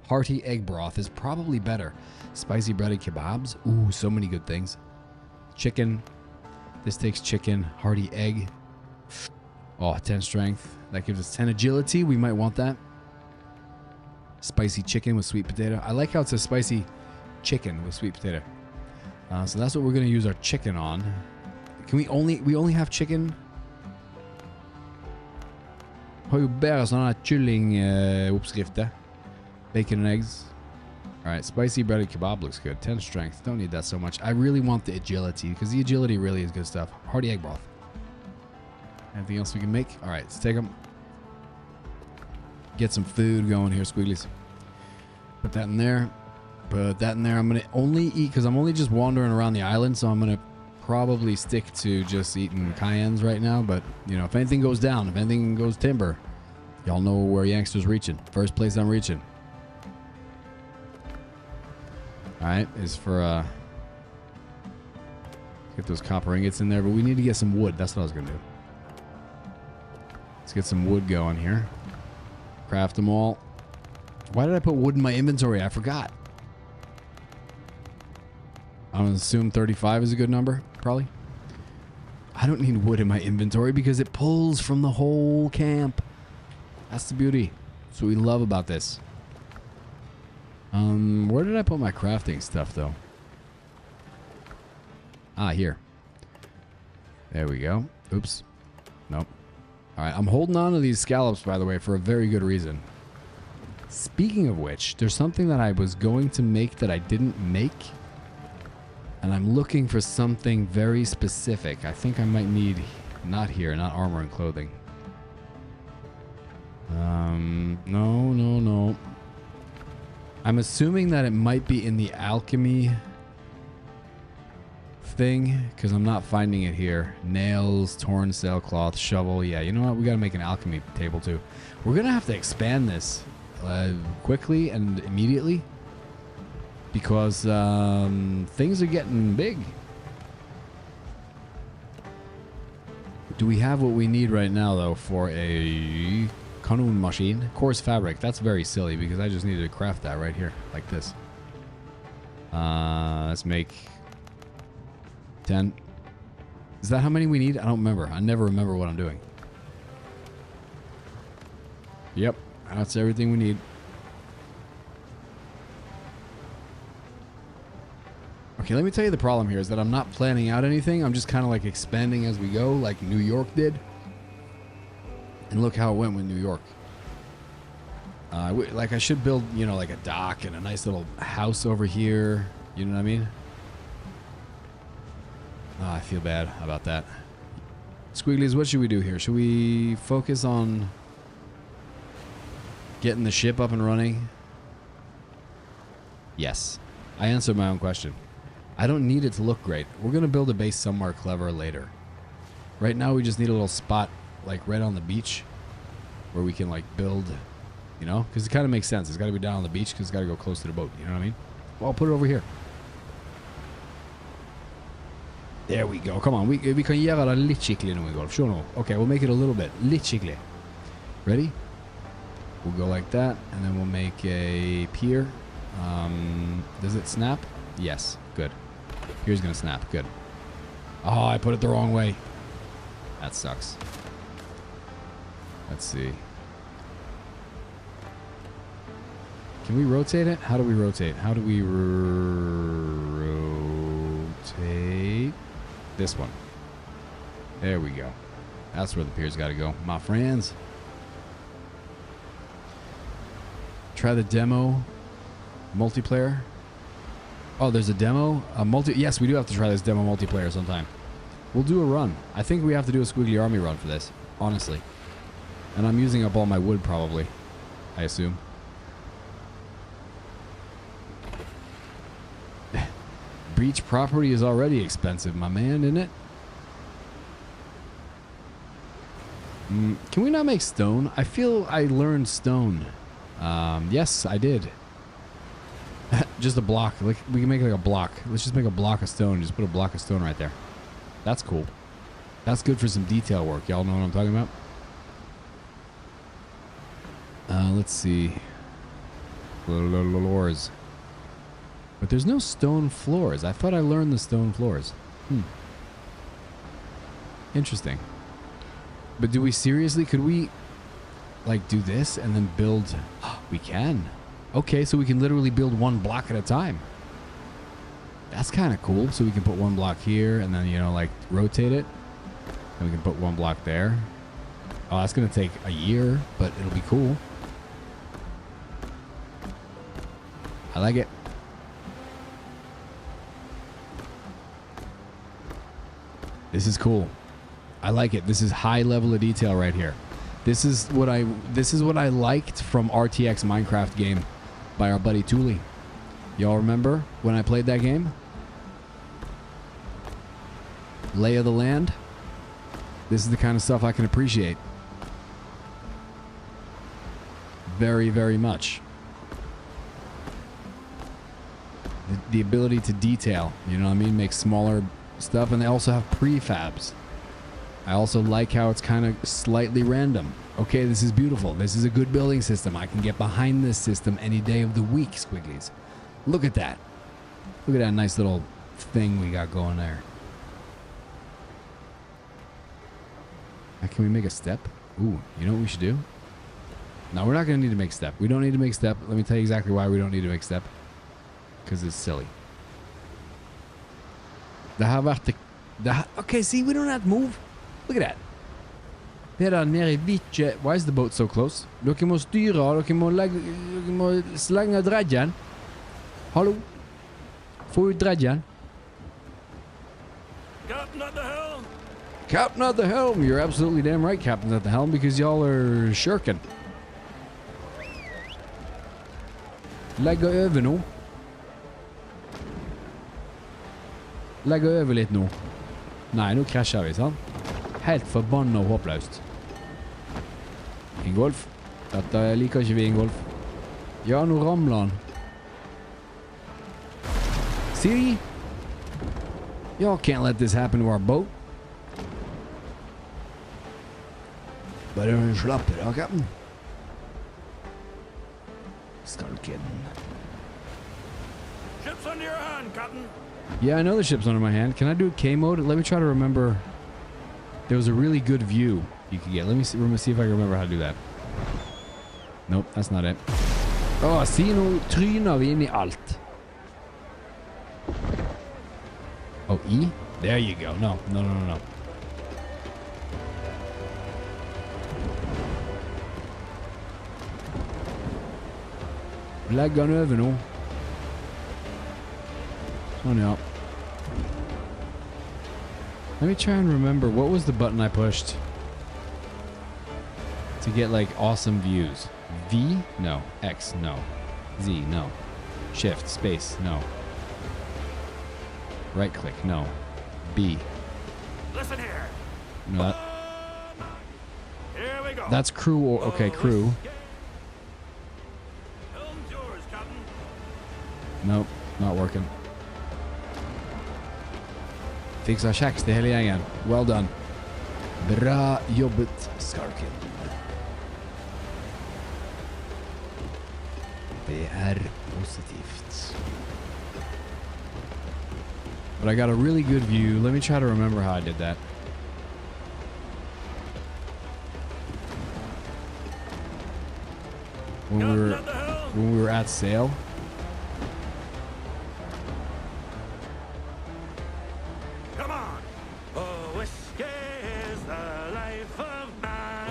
hearty egg broth? Is probably better. Spicy breaded kebabs. Ooh, so many good things. Chicken. This takes chicken. Hearty egg. Oh, 10 strength. That gives us 10 agility. We might want that. Spicy chicken with sweet potato. I like how it says spicy chicken with sweet potato. So that's what we're going to use our chicken on. Can we only have chicken? Har jo bare sånn kylling-oppskrifter. Bacon and eggs. Alright, spicy breaded kebab looks good. 10 strength. Don't need that so much. I really want the agility, because the agility really is good stuff. Hearty egg broth. Anything else we can make? Alright, let's take them. Get some food going here, squigglies. Put that in there. Put that in there. I'm going to only eat, because I'm only just wandering around the island, so I'm going to probably stick to just eating cayennes right now. But, you know, if anything goes down, if anything goes timber, y'all know where Yankster's reaching. First place I'm reaching. Alright, is for, get those copper ingots in there, but we need to get some wood. That's what I was going to do. Let's get some wood going here. Craft them all. Why did I put wood in my inventory? I forgot. I'm going to assume 35 is a good number, probably. I don't need wood in my inventory because it pulls from the whole camp. That's the beauty. That's what we love about this. Where did I put my crafting stuff, though? Ah, here. There we go. Oops. Nope. Alright, I'm holding on to these scallops, by the way, for a very good reason. Speaking of which, there's something that I was going to make that I didn't make. And I'm looking for something very specific. I think I might need... Not here, not armor and clothing. No. I'm assuming that it might be in the alchemy thing, because I'm not finding it here. Nails, torn sailcloth, shovel. Yeah, you know what? We got to make an alchemy table too. We're going to have to expand this quickly and immediately, because things are getting big. Do we have what we need right now, though, for a canoe machine? Coarse fabric. That's very silly, because I just needed to craft that right here, like this. Let's make 10. Is that how many we need? I don't remember. I never remember what I'm doing. Yep, that's everything we need. Okay, let me tell you the problem here is that I'm not planning out anything. I'm just kind of like expanding as we go, like New York did. And look how it went with New York. Like I should build, you know, like a dock and a nice little house over here. You know what I mean? Oh, I feel bad about that. Squigglies, what should we do here? Should we focus on getting the ship up and running? Yes. I answered my own question. I don't need it to look great. We're going to build a base somewhere clever later. Right now we just need a little spot like right on the beach where we can like build, you know, because it kind of makes sense. It's got to be down on the beach because it's got to go close to the boat. You know what I mean? Well, I'll put it over here. There we go. Come on. Vi kan gjøre det litt skikkelig nå, Golf. Se nå. Okay, we'll make it a little bit. Litt skikkelig. Ready? We'll go like that, and then we'll make a pier. Does it snap? Yes. Good. Pier's gonna snap. Good. Oh, I put it the wrong way. That sucks. Let's see. Can we rotate it? How do we rotate? How do we rotate this one? There we go. That's where the pier's got to go. My friends. Try the demo multiplayer. Oh, there's a demo? Yes, we do have to try this demo multiplayer sometime. We'll do a run. I think we have to do a Squiggly Army run for this, honestly. And I'm using up all my wood, probably. I assume. beach property is already expensive, my man, isn't it? Can we not make stone? I feel I learned stone. Yes, I did. Just a block. Like, we can make like a block. Let's just make a block of stone. Just put a block of stone right there. That's cool. That's good for some detail work. Y'all know what I'm talking about? Let's see. Floors. But there's no stone floors. I thought I learned the stone floors. Interesting. But do we seriously, could we like do this and then build? We can. Okay, so we can literally build one block at a time. That's kind of cool. So we can put one block here and then, you know, like rotate it. And we can put one block there. Oh, that's going to take a year, but it'll be cool. I like it. This is cool. I like it. This is high level of detail right here. This is what I liked from RTX Minecraft game by our buddy Thule. Y'all remember when I played that game? Lay of the land. This is the kind of stuff I can appreciate. Very, very much. The ability to detail, you know what I mean? Make smaller stuff, and they also have prefabs. I also like how it's kind of slightly random. Okay, this is beautiful. This is a good building system. I can get behind this system any day of the week, Squigglies. Look at that. Look at that nice little thing we got going there. Now, can we make a step? Ooh, you know what we should do? No, we're not going to need to make step. We don't need to make step. Let me tell you exactly why we don't need to make step. Because it's silly. Okay, see, we don't have to move. Look at that. Dere nede i Vitje. Why is the boat so close? Dere må styre, dere må slenge dredgen. Hallo? Få ut dredgen. Captain at the helm. Captain at the helm. You're absolutely damn right, Captain at the helm, because y'all are shirking. Legge over nå. Legge over litt nå. Nei, nå krasjer vi, sant? Helt forbannet og håpløst. Ingolf. Dette liker ikke vi, Ingolf. Ja, nå ramler han. See? Y'all can't let this happen to our boat. Bare slapp av, Captain. Skalken. Ship's under your hand, Captain. Yeah, I know the ship's under my hand. Can I do K mode? Let me try to remember. There was a really good view you could get. Let me see if I can remember how to do that. Nope, that's not it. Oh, see, nå tryner vi inn i alt. Oh, E? There you go. No. Legg han over nå. Sånn, ja. Let me try and remember, what was the button I pushed to get like awesome views? V? No. X? No. Z? No. Shift? Space? No. Right click? No. B? Listen here. No. Here we go. That's crew. Or, okay, crew. Helm's yours, Captain. Nope. Not working. Fixa kjeks til hele gjengen. Well done. Bra jobbet, Skarken. Det positivt. But I got a really good view. Let me try to remember how I did that. When we were at sail.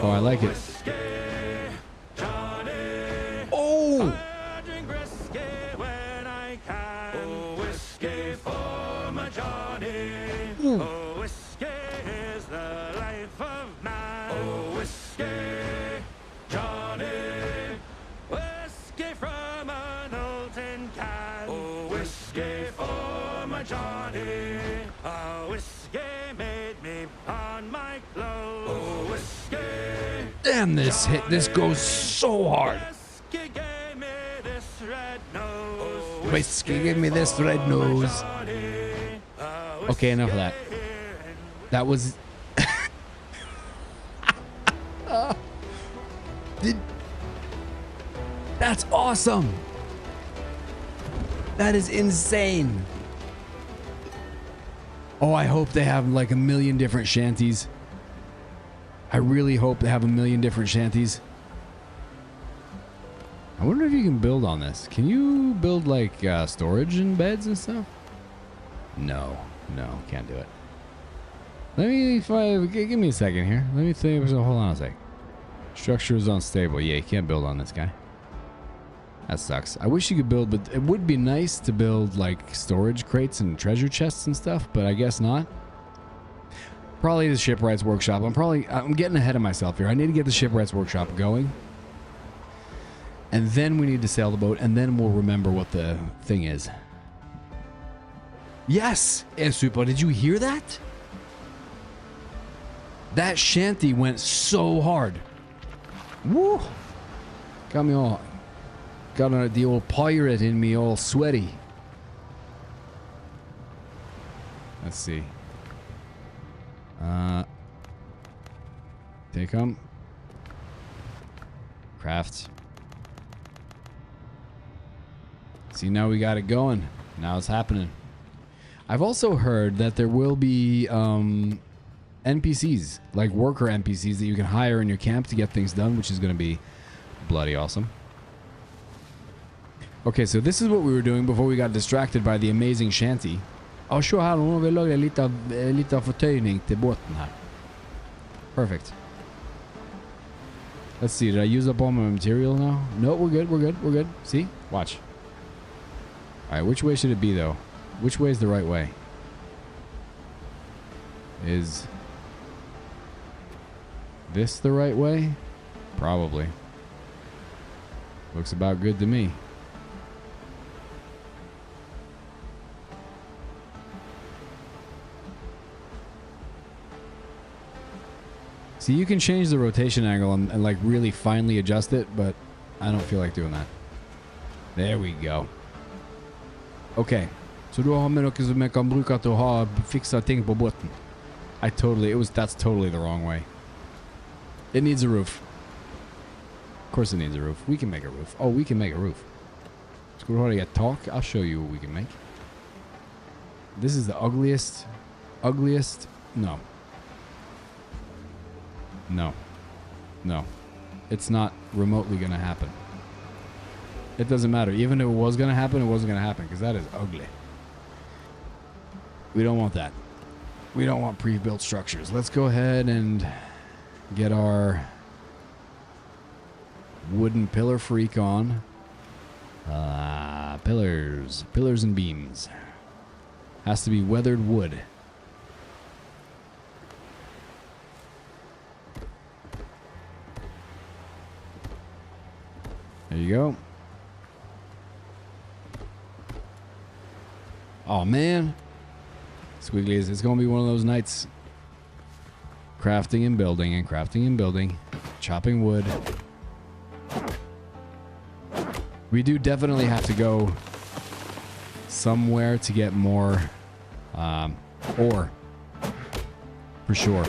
Oh, I like it. Oh! Ooh. Oh, whiskey is the life of man. Oh, whiskey, Johnny. Whiskey from an old tin can. Oh, whiskey for my Johnny. man, this goes so hard. Whiskey gave me this red nose. Whiskey gave me this red nose. Okay, enough of that. That was... That's awesome. That is insane. Oh, I hope they have like a million different shanties. I really hope they have a million different shanties. I wonder if you can build on this. Can you build like storage and beds and stuff? No, can't do it. Let me give me a second here. Let me think. Hold on a sec. Structure is unstable. Yeah, you can't build on this guy. That sucks. I wish you could build, but it would be nice to build like storage crates and treasure chests and stuff, but I guess not. Probably the Shipwrights Workshop. I'm getting ahead of myself here. I need to get the Shipwrights Workshop going. And then we need to sail the boat, and then we'll remember what the thing is. Yes! Super, did you hear that? That shanty went so hard. Woo! Got me all... Got the old pirate in me all sweaty. Let's see. Take them. Craft. See, now we got it going. Now it's happening. I've also heard that there will be NPCs, like worker NPCs that you can hire in your camp to get things done, which is going to be bloody awesome. Okay, so this is what we were doing before we got distracted by the amazing shanty. I'll show how vi lager lite fortøyning til båten her. Perfect. Let's see, did I use up all my material now? No, we're good. See? Watch. Alright, which way should it be though? Which way is the right way? Is this the right way? Probably. Looks about good to me. See, you can change the rotation angle and like really finely adjust it, but I don't feel like doing that. There we go. Okay. Så du har med noe som jeg kan bruke til å ha fiksa ting på båten. That's totally the wrong way. It needs a roof. Of course it needs a roof. We can make a roof. Oh, we can make a roof. Skal du ha deg et tak? I'll show you what we can make. This is the ugliest. No. No. It's not remotely going to happen. It doesn't matter. Even if it was going to happen, it wasn't going to happen because that is ugly. We don't want that. We don't want pre-built structures. Let's go ahead and get our wooden pillar freak on. Pillars and beams. Has to be weathered wood. There you go. Oh man. Squigglies, it's gonna be one of those nights. Crafting and building and crafting and building. Chopping wood. We do definitely have to go somewhere to get more ore. For sure.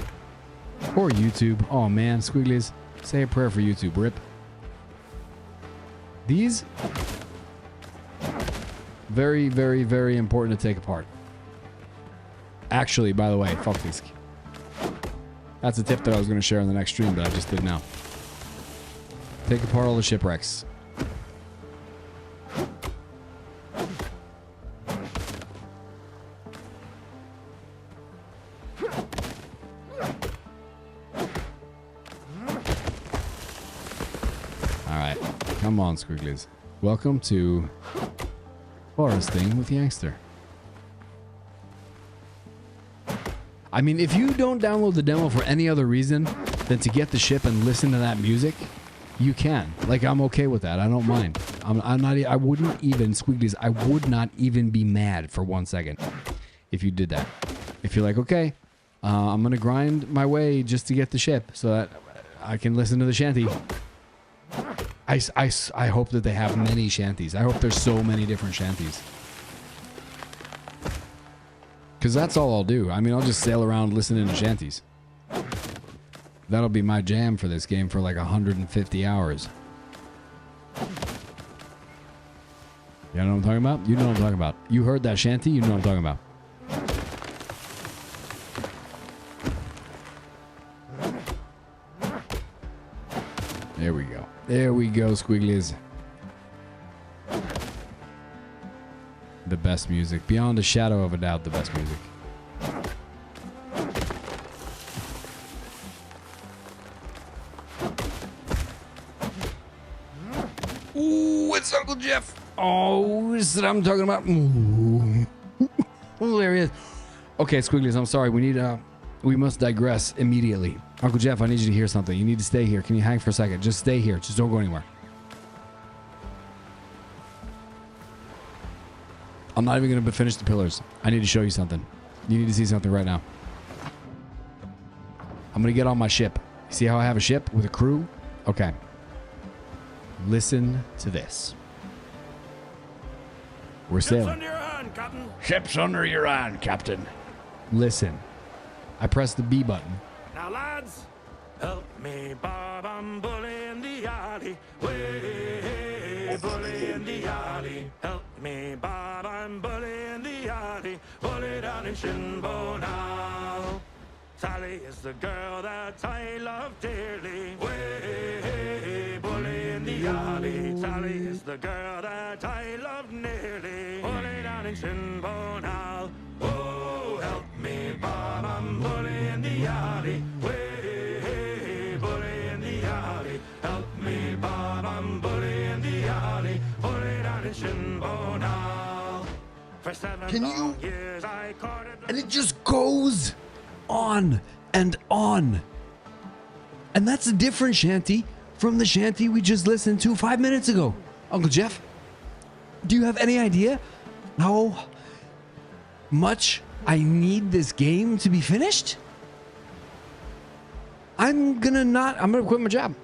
Or YouTube. Oh man, Squigglies. Say a prayer for YouTube. Rip. These very, very, very important to take apart. Actually, by the way, fuck these. That's a tip that I was going to share in the next stream, but I just did now. Take apart all the shipwrecks. Alright, come on, Squigglies. Welcome to Foresting with Youngster. I mean, if you don't download the demo for any other reason than to get the ship and listen to that music, you can. Like, I'm okay with that. I don't mind. I wouldn't even, Squigglies, I would not even be mad for 1 second if you did that. If you're like, okay, I'm going to grind my way just to get the ship so that I can listen to the shanty. I hope that they have many shanties. I hope there's so many different shanties. Because that's all I'll do. I mean, I'll just sail around listening to shanties. That'll be my jam for this game for like 150 hours. You know what I'm talking about? You know what I'm talking about. You heard that shanty? You know what I'm talking about. There we go. There we go, Squigglies. The best music. Beyond a shadow of a doubt, the best music. Ooh, it's Uncle Jeff. Oh, this is what I'm talking about. Ooh. Oh, there he is. Okay, Squigglies, I'm sorry. We must digress immediately. Uncle Jeff, I need you to hear something. You need to stay here. Can you hang for a second? Just stay here. Just don't go anywhere. I'm not even going to finish the pillars. I need to show you something. You need to see something right now. I'm going to get on my ship. See how I have a ship with a crew? Okay. Listen to this. We're sailing. Ship's under your hand, Captain. Ship's under your hand, Captain. Listen. I press the B button. Now, lads, help me, Bob. I'm bully in the alley. Way, bully in the alley. Help me, Bob. I'm bully in the alley. Bully down in Shinbo now. Sally is the girl that I love dearly. Way, bully in the alley. Sally is the girl that I love nearly. Bully down in Shinbo now. Oh, help me, Bob. I'm bully in the alley. Way, bully in the alley. Help me, Bob. I'm bully in the alley. Bully down in Shinbo now. For 7 long years I courted. And it just goes on and on. And that's a different shanty from the shanty we just listened to 5 minutes ago. Uncle Jeff, do you have any idea how much I need this game to be finished? I'm gonna quit my job.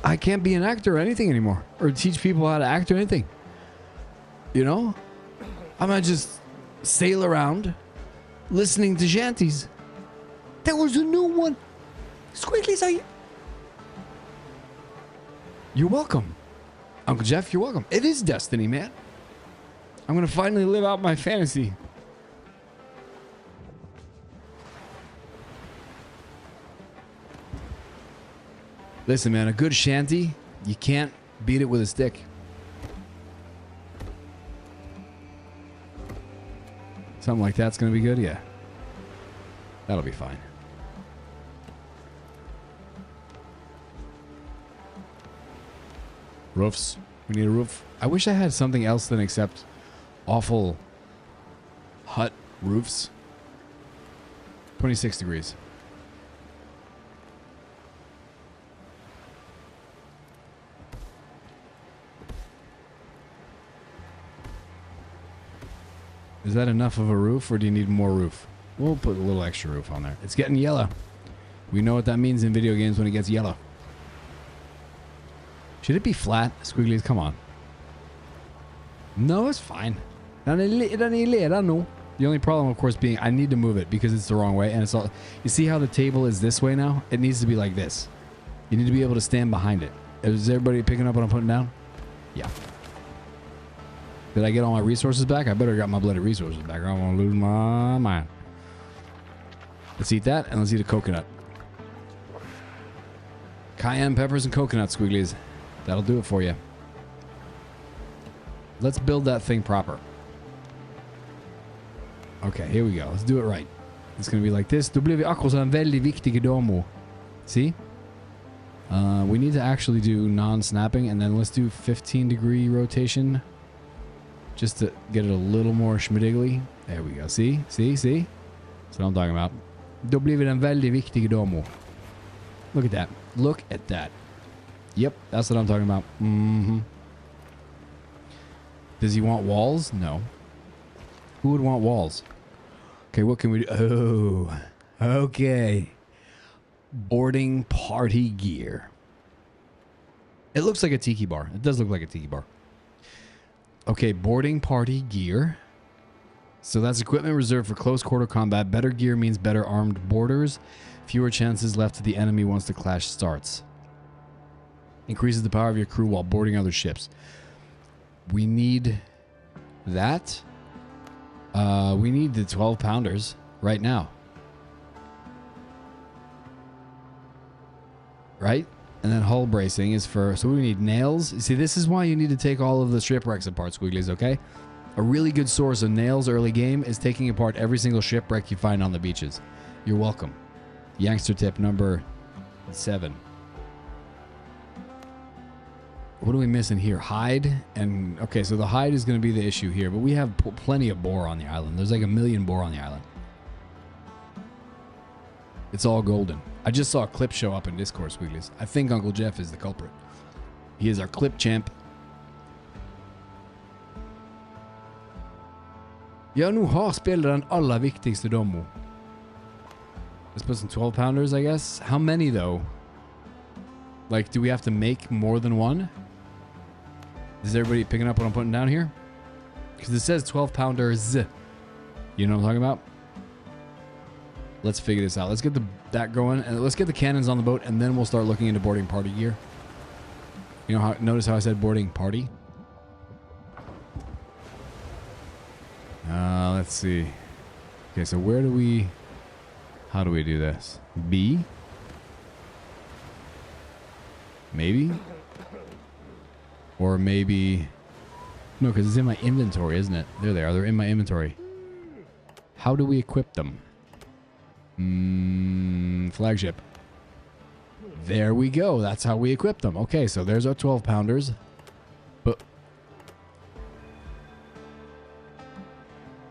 I can't be an actor or anything anymore, or teach people how to act or anything. You know? I'm gonna just sail around listening to shanties. There was a new one. Squigglies, are you? You're welcome. Uncle Jeff, you're welcome. It is destiny, man. I'm gonna finally live out my fantasy. Listen, man, a good shanty, you can't beat it with a stick. Something like that's gonna be good, yeah. That'll be fine. Roofs. We need a roof. I wish I had something else than except awful hut roofs. 26 degrees. Is that enough of a roof, or do you need more roof? We'll put a little extra roof on there. It's getting yellow. We know what that means in video games when it gets yellow. Should it be flat? Squigglies, come on. No, it's fine. The only problem, of course, being I need to move it because it's the wrong way. And it's all... You see how the table is this way now? It needs to be like this. You need to be able to stand behind it. Is everybody picking up what I'm putting down? Yeah. Did I get all my resources back? I better got my bloody resources back or I won't lose my mind. Let's eat that, and let's eat a coconut. Cayenne peppers and coconut, Squigglies. That'll do it for you. Let's build that thing proper. Okay, here we go. Let's do it right. It's going to be like this. Då blev vi akkurat en väldigt viktig domo. See? We need to actually do non-snapping, and then let's do 15-degree rotation. Just to get it a little more schmidigly. There we go. See? See? See? That's what I'm talking about. Då blev det en väldigt viktig domo. Look at that. Look at that. Yep, that's what I'm talking about. Mm-hmm. Does he want walls? No. Who would want walls? Okay, what can we do? Oh, okay. Boarding party gear. It looks like a tiki bar. It does look like a tiki bar. Okay, boarding party gear. So that's equipment reserved for close quarter combat. Better gear means better armed boarders. Fewer chances left to the enemy once the clash starts. Increases the power of your crew while boarding other ships. We need that. We need the 12 pounders right now. Right? And then hull bracing is for... So we need nails. You see, this is why you need to take all of the shipwrecks apart, Squigglies, okay? A really good source of nails early game is taking apart every single shipwreck you find on the beaches. You're welcome. Youngster tip number 7. What are we missing here? Hide. And okay, so the hide is going to be the issue here, but we have plenty of boar on the island. There's like 1 million boar on the island. It's all golden. I just saw a clip show up in Discord, Squigglies. I think Uncle Jeff is the culprit. He is our clip champ. Jag nu har spelat den allra viktigaste domo. Let's put some 12 pounders, I guess. How many though? Like, do we have to make more than one? Is everybody picking up what I'm putting down here? Because it says 12 pounders. You know what I'm talking about? Let's figure this out. Let's get that going, and let's get the cannons on the boat, and then we'll start looking into boarding party gear. You know how? Notice how I said boarding party? Let's see. Okay, so where do we... How do we do this? B? Maybe? Or maybe... No, because it's in my inventory, isn't it? There they are. They're in my inventory. How do we equip them? Flagship. There we go. That's how we equip them. Okay, so there's our 12 pounders. But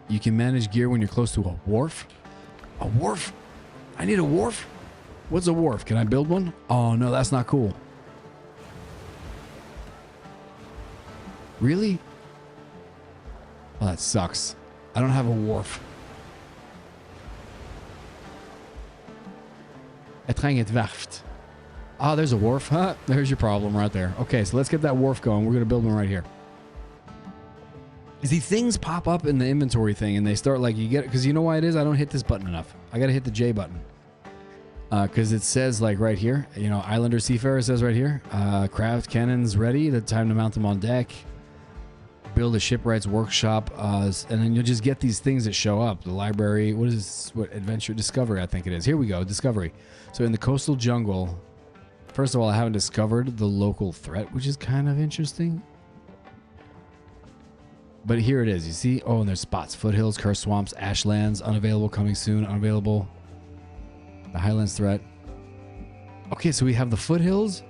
you can manage gear when you're close to a wharf. A wharf? I need a wharf? What's a wharf? Can I build one? Oh, no, that's not cool. Really? Oh, that sucks. I don't have a wharf. Jeg trenger et werft. Ah, there's a wharf. Huh? There's your problem right there. Okay, so let's get that wharf going. We're going to build one right here. You see, things pop up in the inventory thing, and they start like, you get it, because you know why it is? I don't hit this button enough. I got to hit the J button. Because it says, like, right here, you know, Islander Seafarer says right here, craft cannons ready, the time to mount them on deck. Build a shipwrights workshop, and then you'll just get these things that show up. The library, what is this? What, adventure discovery, I think it is. Here we go, discovery. So in the coastal jungle, first of all, I haven't discovered the local threat, which is kind of interesting. But here it is, you see? Oh, and there's spots. Foothills, cursed swamps, ashlands, unavailable, coming soon, unavailable. The highlands threat. Okay, so we have the foothills,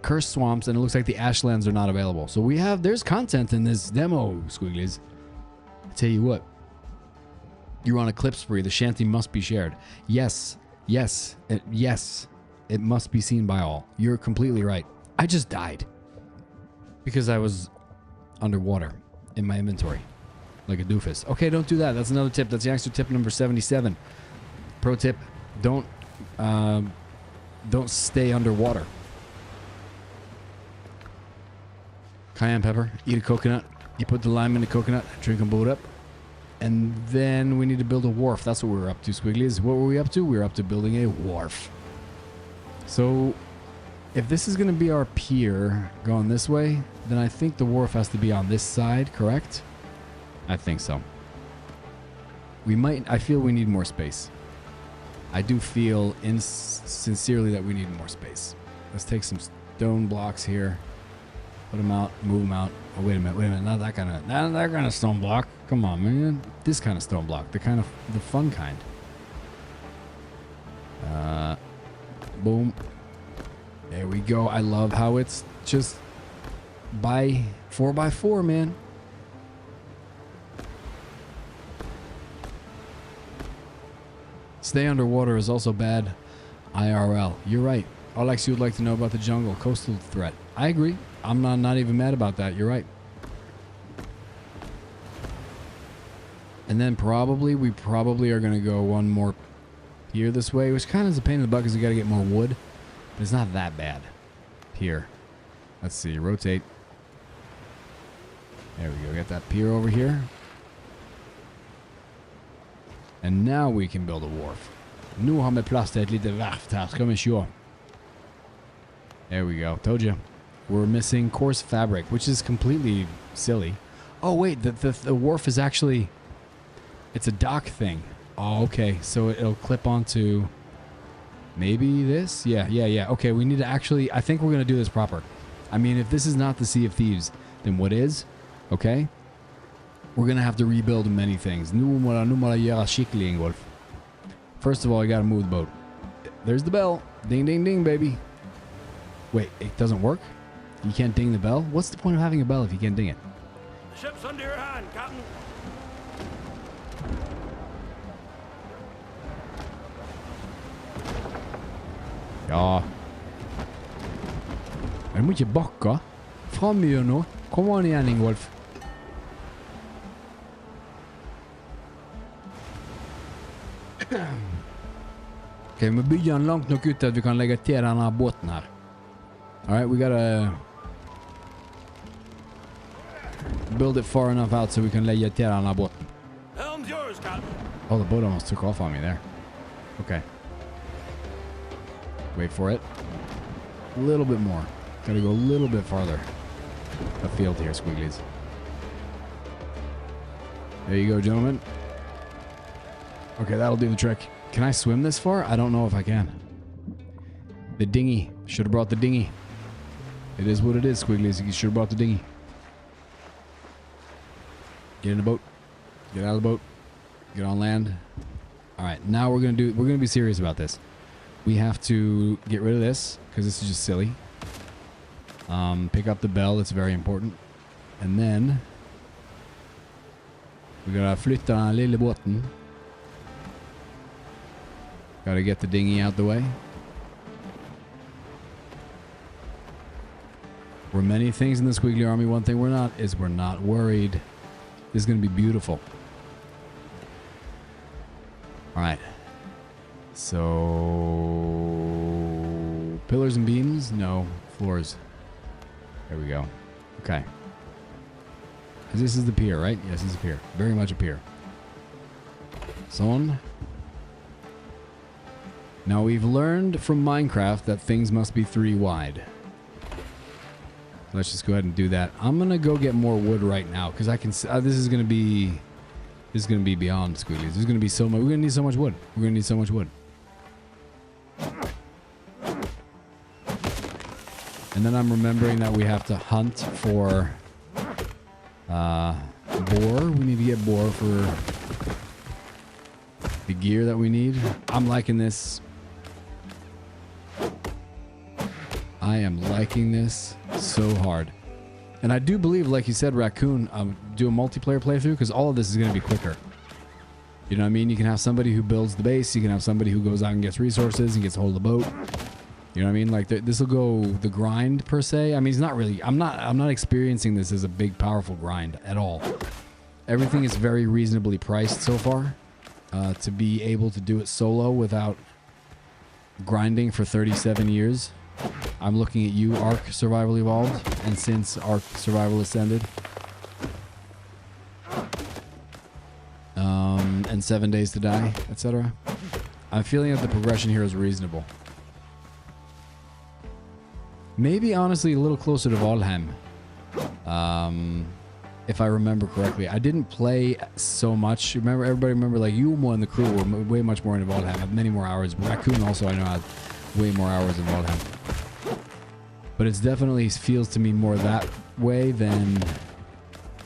cursed swamps, and it looks like the ashlands are not available. So we have, there's content in this demo, Squigglies. I tell you what. You're on a clip spree. The shanty must be shared. Yes, yes, yes. It must be seen by all. You're completely right. I just died. Because I was underwater in my inventory. Like a doofus. Okay, don't do that. That's another tip. That's the extra tip number 77. Pro tip, don't stay underwater. Cayenne pepper, eat a coconut. You put the lime in the coconut, drink them both up. And then we need to build a wharf. That's what we were up to, Squigglies. What were we up to? We were up to building a wharf. So, if this is going to be our pier going this way, then I think the wharf has to be on this side, correct? I think so. I feel we need more space. I do feel sincerely that we need more space. Let's take some stone blocks here. Put them out, move them out. Oh, wait a minute. Not that kind of stone block. Come on, man. This kind of stone block. The fun kind. Boom. There we go. I love how it's just by 4x4, man. Stay underwater is also bad IRL. You're right. Alex, you would like to know about the jungle coastal threat. I agree. I'm not even mad about that. You're right. And then we probably are going to go one more pier this way, which kind of is a pain in the butt because you got to get more wood. But it's not that bad. Pier. Let's see. Rotate. There we go. Get that pier over here. And now we can build a wharf. Nu har vi plass till ett litet verft här. Ska vi se. There we go. Told you. We're missing coarse fabric, which is completely silly. Oh, wait. The wharf is actually... It's a dock thing. Oh, okay. So it'll clip onto... Maybe this? Yeah. Okay, we need to actually... I think we're going to do this proper. I mean, if this is not the Sea of Thieves, then what is? Okay? We're going to have to rebuild many things. First of all, I got to move the boat. There's the bell. Ding, ding, ding, baby. Wait, it doesn't work? You can't ding the bell? What's the point of having a bell if you can't ding it? The ship's under your hand, Captain. Ja. Men må ikke bakke. Framgjør nå. Kom an igjen, Ingolf. Ok, vi må bygge den langt nok ut til at vi kan legge til denne båten her. Alright, we gotta build it far enough out so we can legge til denne båten. Helm's yours, Captain. Oh, the boat almost took off on me there. Okay. Wait for it. A little bit more. Gotta go a little bit farther afield here, squigglies. There you go, gentlemen. Okay, that'll do the trick. Can I swim this far? I don't know if I can. The dinghy. Should have brought the dinghy. It is what it is, squigglies. You should have brought the dinghy. Get in the boat. Get out of the boat. Get on land. All right, now we're gonna be serious about this. We have to get rid of this because this is just silly. Pick up the bell. It's very important. And then we gotta flytta den lille båten. Gotta get the dinghy out the way. We're many things in the Squiggly Army. One thing we're not is we're not worried. This is gonna be beautiful. All right. So, pillars and beams? No. Floors. There we go. Okay. This is the pier, right? Yes, this is a pier. Very much a pier. Son. Now, we've learned from Minecraft that things must be 3 wide. Let's just go ahead and do that. I'm going to go get more wood right now because I can this is going to be beyond squigglies. There's going to be so much. We're going to need so much wood. We're going to need so much wood. And then I'm remembering that we have to hunt for boar. We need to get boar for the gear that we need. I'm liking this. I am liking this so hard. And I do believe, like you said, Raccoon, do a multiplayer playthrough because all of this is going to be quicker. You know what I mean? You can have somebody who builds the base. You can have somebody who goes out and gets resources and gets a hold of the boat. You know what I mean? Like this will go the grind per se. I mean, it's not really. I'm not experiencing this as a big, powerful grind at all. Everything is very reasonably priced so far. To be able to do it solo without grinding for 37 years. I'm looking at you, Ark Survival Evolved, and since Ark Survival Ascended. And 7 Days to Die, etc. I'm feeling that the progression here is reasonable. Maybe, honestly, a little closer to Valheim. If I remember correctly. I didn't play so much. Everybody remember, like, Yumo and the crew were way much more into Valheim. Have many more hours. Raccoon also, I know, had way more hours in Valheim. But it definitely feels to me more that way than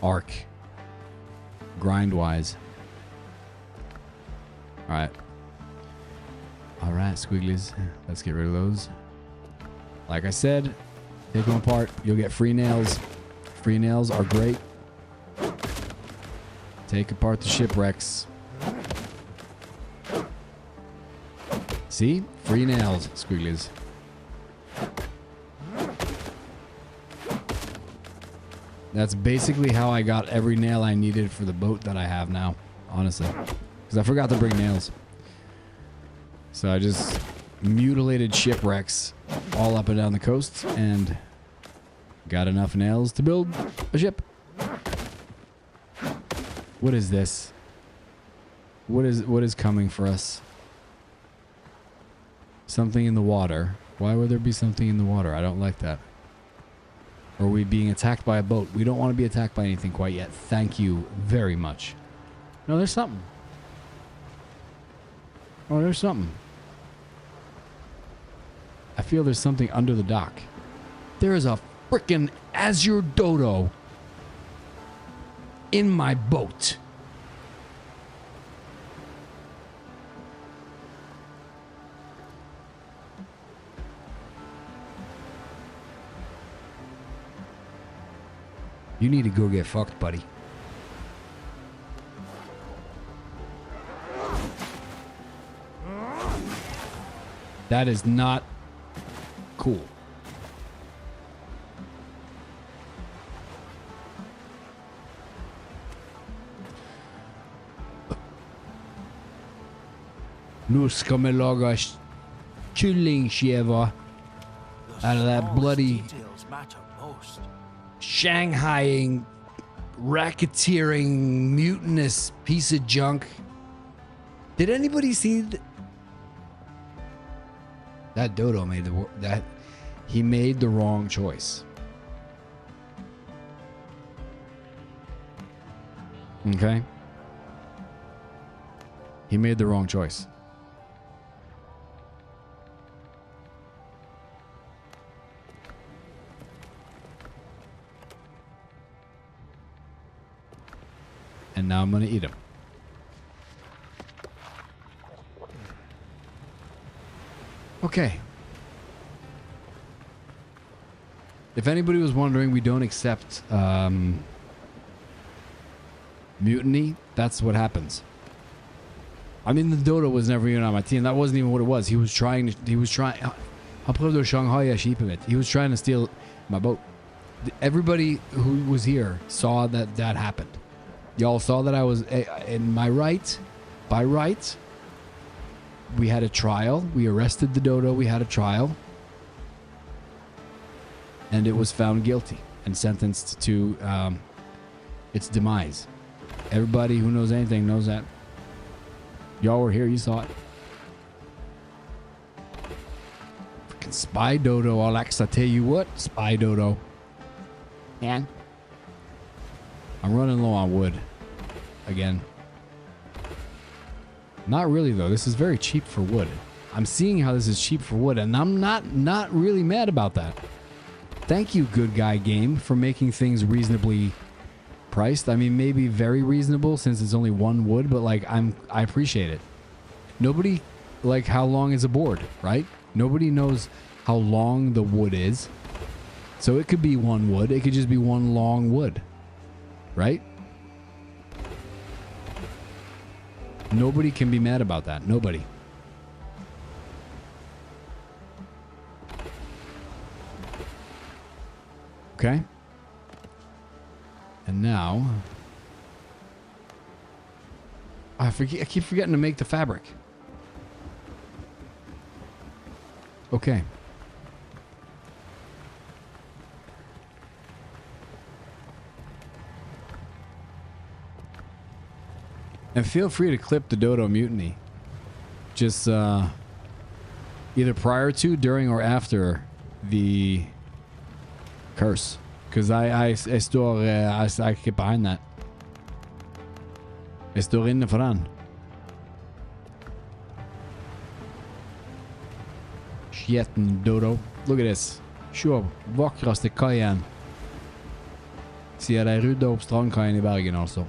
Ark. Grind-wise. Alright. Alright, squigglies. Let's get rid of those. Like I said, take them apart. You'll get free nails. Free nails are great. Take apart the shipwrecks. See? Free nails, squigglies. That's basically how I got every nail I needed for the boat that I have now. Honestly. Because I forgot to bring nails. So I just mutilated shipwrecks all up and down the coast and got enough nails to build a ship. What is this? What is coming for us? Something in the water. Why would there be something in the water? I don't like that. Are we being attacked by a boat? We don't want to be attacked by anything quite yet. Thank you very much. No, there's something. Oh, there's something. I feel there's something under the dock. There is a frickin' azure dodo in my boat. You need to go get fucked, buddy. That is not cool. Nu ska vi laga kyllingskiva out of that bloody Shanghaiing, racketeering, mutinous piece of junk. Did anybody see that dodo made he made the wrong choice. Okay? He made the wrong choice. And now I'm going to eat him. Okay. If anybody was wondering, we don't accept mutiny. That's what happens. I mean, the dodo was never even on my team. That wasn't even what it was. He was trying. He was trying to steal my boat. Everybody who was here saw that that happened. Y'all saw that I was in my right. By right, we had a trial. We arrested the dodo. We had a trial. And it was found guilty and sentenced to its demise. Everybody who knows anything knows that. Y'all were here. You saw it. Freaking spy dodo, Alex. I tell you what. Spy dodo. Man. I'm running low on wood. Again. Not really, though. This is very cheap for wood. I'm seeing how this is cheap for wood, and I'm not really mad about that. Thank you, Good Guy Game, for making things reasonably priced. I mean, maybe very reasonable since it's only one wood, but like I appreciate it. Nobody, like, how long is a board, right? Nobody knows how long the wood is. So it could be one wood. It could just be one long wood. Right? Nobody can be mad about that. Nobody. Okay. And now I keep forgetting to make the fabric. Okay. And feel free to clip the dodo mutiny. Just either prior to, during, or after the curse. Because I get behind that. Jeg står inne for den. Skjeten dodo. Look at this. Se, vakreste kaien. Sier de rydda opp strandkaien I Bergen, altså.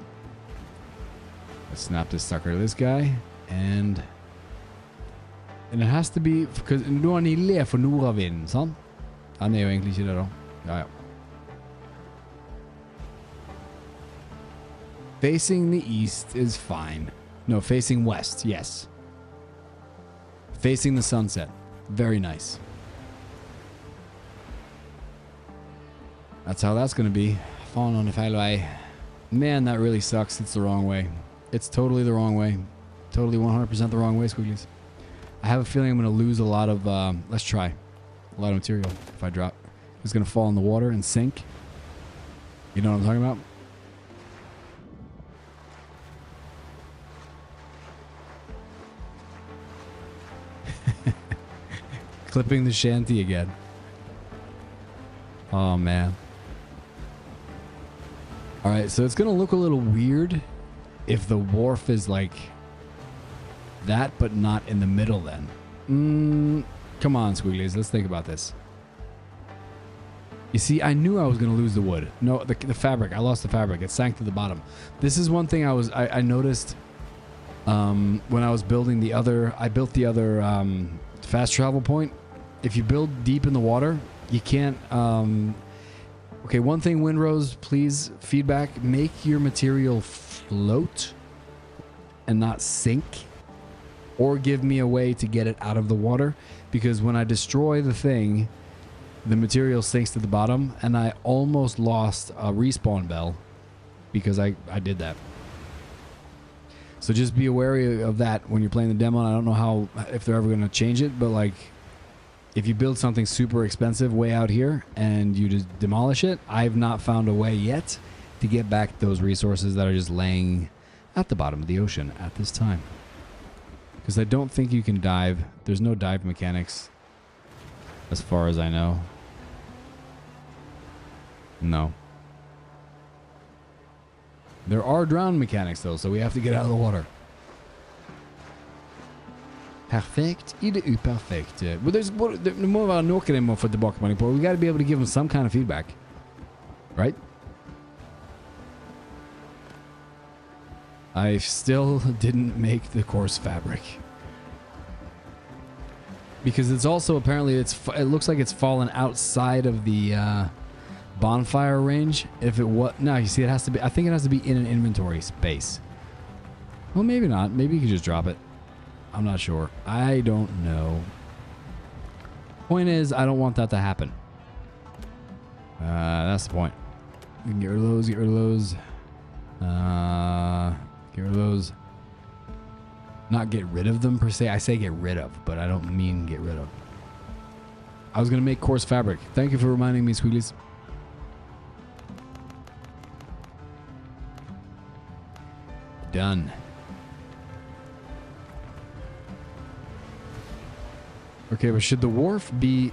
Let's snap this sucker to this guy. And it has to be, because nå er han I le for nordavinden, sant? Han jo egentlig ikke det da. Ja, ja. Facing the east is fine. No, facing west, yes. Facing the sunset. Very nice. That's how that's going to be. Falling on the feil way. Man, that really sucks. It's the wrong way. It's totally the wrong way. Totally 100% the wrong way, Squigglies. I have a feeling I'm going to lose a lot of, let's try, a lot of material if I drop. It's going to fall in the water and sink. You know what I'm talking about? Clipping the shanty again. Oh, man. Alright, so it's going to look a little weird if the wharf is like that, but not in the middle then. Come on, Squigglies. Let's think about this. You see, I knew I was going to lose the wood. No, the fabric. I lost the fabric. It sank to the bottom. This is one thing I noticed when I was building the other... I built the other fast travel point. If you build deep in the water, you can't... Okay, one thing, Windrose, please, feedback. Make your material float and not sink. Or give me a way to get it out of the water. Because when I destroy the thing, the material sinks to the bottom. And I almost lost a respawn bell because I did that. So just be wary of that when you're playing the demo. And I don't know if they're ever going to change it. But like, if you build something super expensive way out here and you just demolish it, I've not found a way yet to get back those resources that are just laying at the bottom of the ocean at this time. Because I don't think you can dive. There's no dive mechanics as far as I know. No. There are drown mechanics though, so we have to get out of the water. Perfect eller uperfekt. Nu må vara några må få tillbaka på. We got to be able to give them some kind of feedback. Right? I still didn't make the coarse fabric. Because it's also apparently it looks like it's fallen outside of the bonfire range. If it was no, you see it has to be, I think it has to be in an inventory space. Well, maybe not. Maybe you could just drop it. I'm not sure. I don't know. Point is, I don't want that to happen. That's the point. We can get rid of those, get rid of those. Get rid of those. Not get rid of them per se. I say get rid of, but I don't mean get rid of. I was going to make coarse fabric. Thank you for reminding me, Squigglies. Done. Okay, but should the wharf be...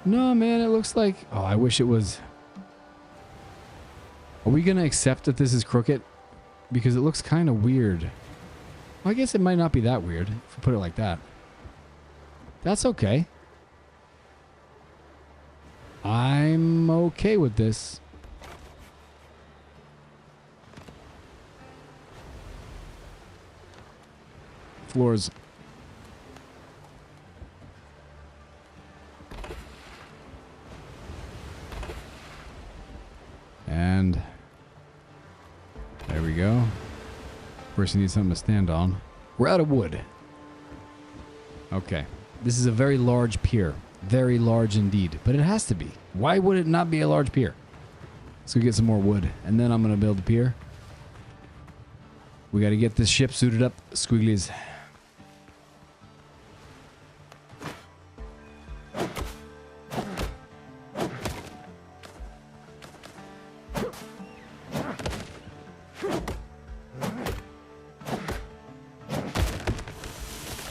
No, man, it looks like... Oh, I wish it was... Are we going to accept that this is crooked? Because it looks kind of weird. Well, I guess it might not be that weird, if we put it like that. That's okay. I'm okay with this. Floors. And there we go. First, you need something to stand on. We're out of wood. Okay. This is a very large pier. Very large indeed. But it has to be. Why would it not be a large pier? Let's go get some more wood. And then I'm going to build a pier. We got to get this ship suited up, Squigglies.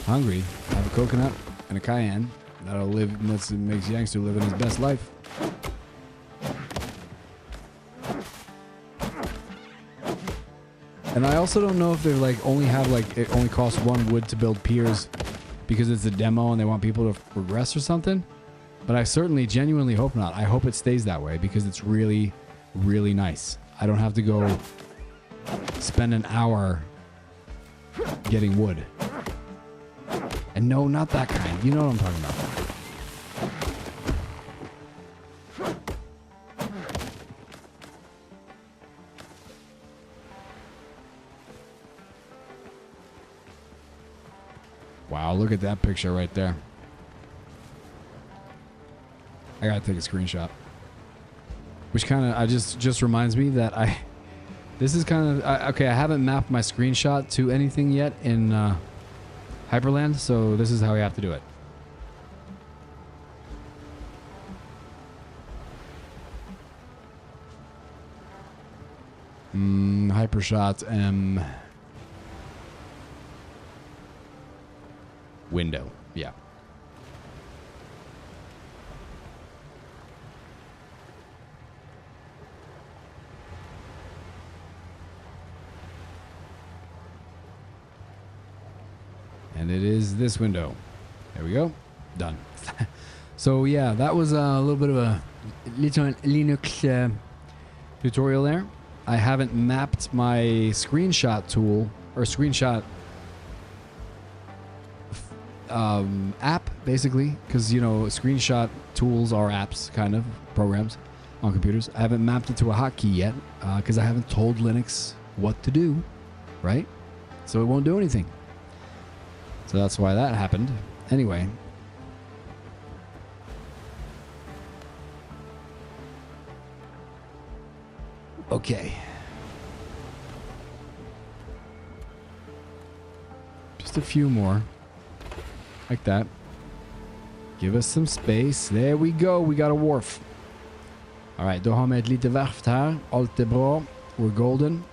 Hungry, have a coconut and a cayenne. That'll live. That makes Youngster living his best life. And I also don't know if they like only have like it only costs 1 wood to build piers because it's a demo and they want people to progress or something. But I certainly genuinely hope not. I hope it stays that way because it's really, really nice. I don't have to go spend an hour getting wood. And no, not that kind. You know what I'm talking about. Wow, look at that picture right there. I gotta take a screenshot. Which kind of, just reminds me that This is kind of... okay, I haven't mapped my screenshot to anything yet in Hyperland, so this is how we have to do it. Hypershot M... window. Yeah. And it is this window. There we go. Done. So yeah, that was a little bit of a little Linux tutorial there. I haven't mapped my screenshot tool or screenshot app basically, because you know screenshot tools are apps, kind of programs on computers. I haven't mapped it to a hotkey yet because I haven't told Linux what to do, right? So it won't do anything. So that's why that happened. Anyway. Okay. Just a few more. Like that. Give us some space. There we go. We got a wharf. Alright, då har vi ett lite verft här. Allt är bra. We're golden.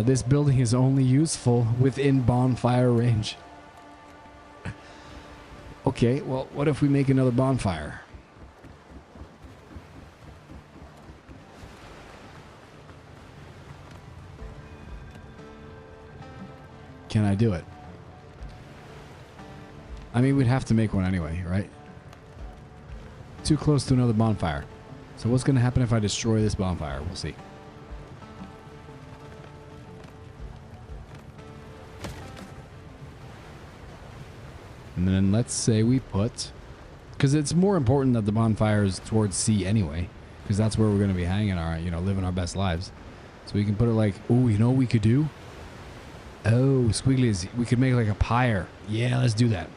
This building is only useful within bonfire range. Okay, well, what if we make another bonfire? Can I do it? I mean, we'd have to make one anyway, right? Too close to another bonfire. So what's going to happen if I destroy this bonfire? We'll see. And then let's say we put... because it's more important that the bonfire is towards sea anyway. Because that's where we're going to be hanging our, you know, living our best lives. So we can put it like... oh, you know what we could do? Oh, squigglies. We could make like a pyre. Yeah, let's do that.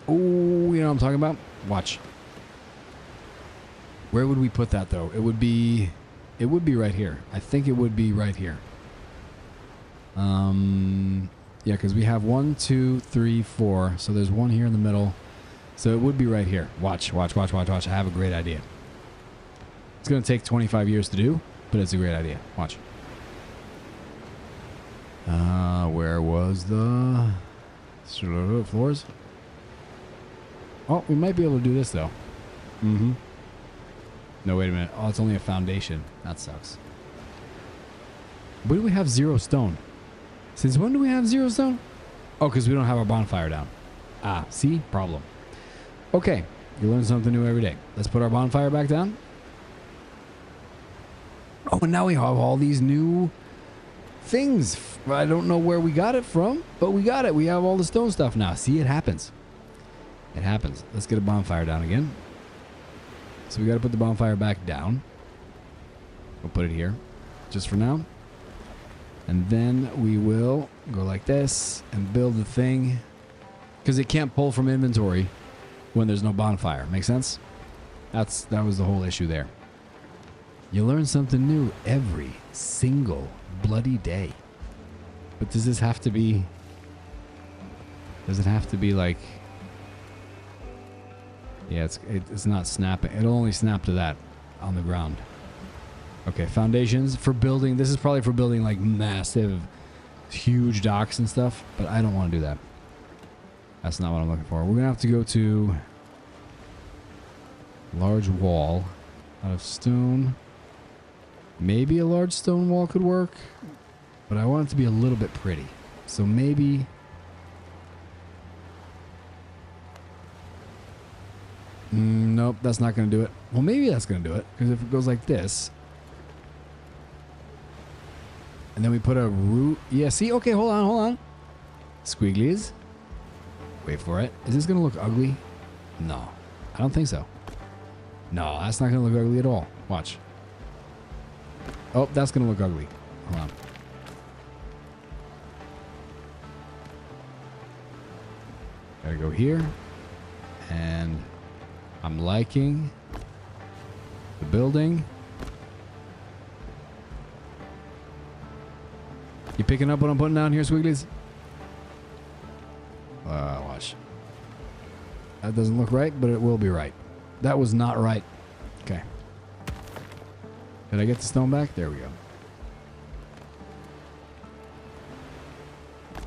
Oh, you know what I'm talking about? Watch. Where would we put that though? It would be right here. I think it would be right here. Yeah, because we have 1, 2, 3, 4. So there's one here in the middle. So it would be right here. Watch, watch, watch, watch, watch. I have a great idea. It's going to take 25 years to do, but it's a great idea. Watch. Where was the floors? Oh, we might be able to do this though. Mm-hmm. No, wait a minute. Oh, it's only a foundation. That sucks. Why do we have 0 stone? Since when do we have 0 stone? Oh, because we don't have our bonfire down. Ah, see? Problem. Okay. You learn something new every day. Let's put our bonfire back down. Oh, and now we have all these new things. I don't know where we got it from, but we got it. We have all the stone stuff now. See, it happens. It happens. Let's get a bonfire down again. So we got to put the bonfire back down. We'll put it here just for now. And then we will go like this and build the thing. Because it can't pull from inventory when there's no bonfire. Make sense? That was the whole issue there. You learn something new every single bloody day. But does this have to be... does it have to be like... yeah, it's not snapping. It'll only snap to that on the ground. Okay, foundations for building. This is probably for building like massive, huge docks and stuff. But I don't want to do that. That's not what I'm looking for. We're going to have to go to... large wall out of stone. Maybe a large stone wall could work. But I want it to be a little bit pretty. So maybe... nope, that's not going to do it. Well, maybe that's going to do it. Because if it goes like this... and then we put a root... yeah, see? Okay, hold on, hold on. Squigglies. Wait for it. Is this going to look ugly? No. I don't think so. No, that's not going to look ugly at all. Watch. Oh, that's going to look ugly. Hold on. Gotta go here. And I'm liking the building. You picking up what I'm putting down here, Squigglies? Watch. That doesn't look right, but it will be right. That was not right. Okay. Did I get the stone back? There we go.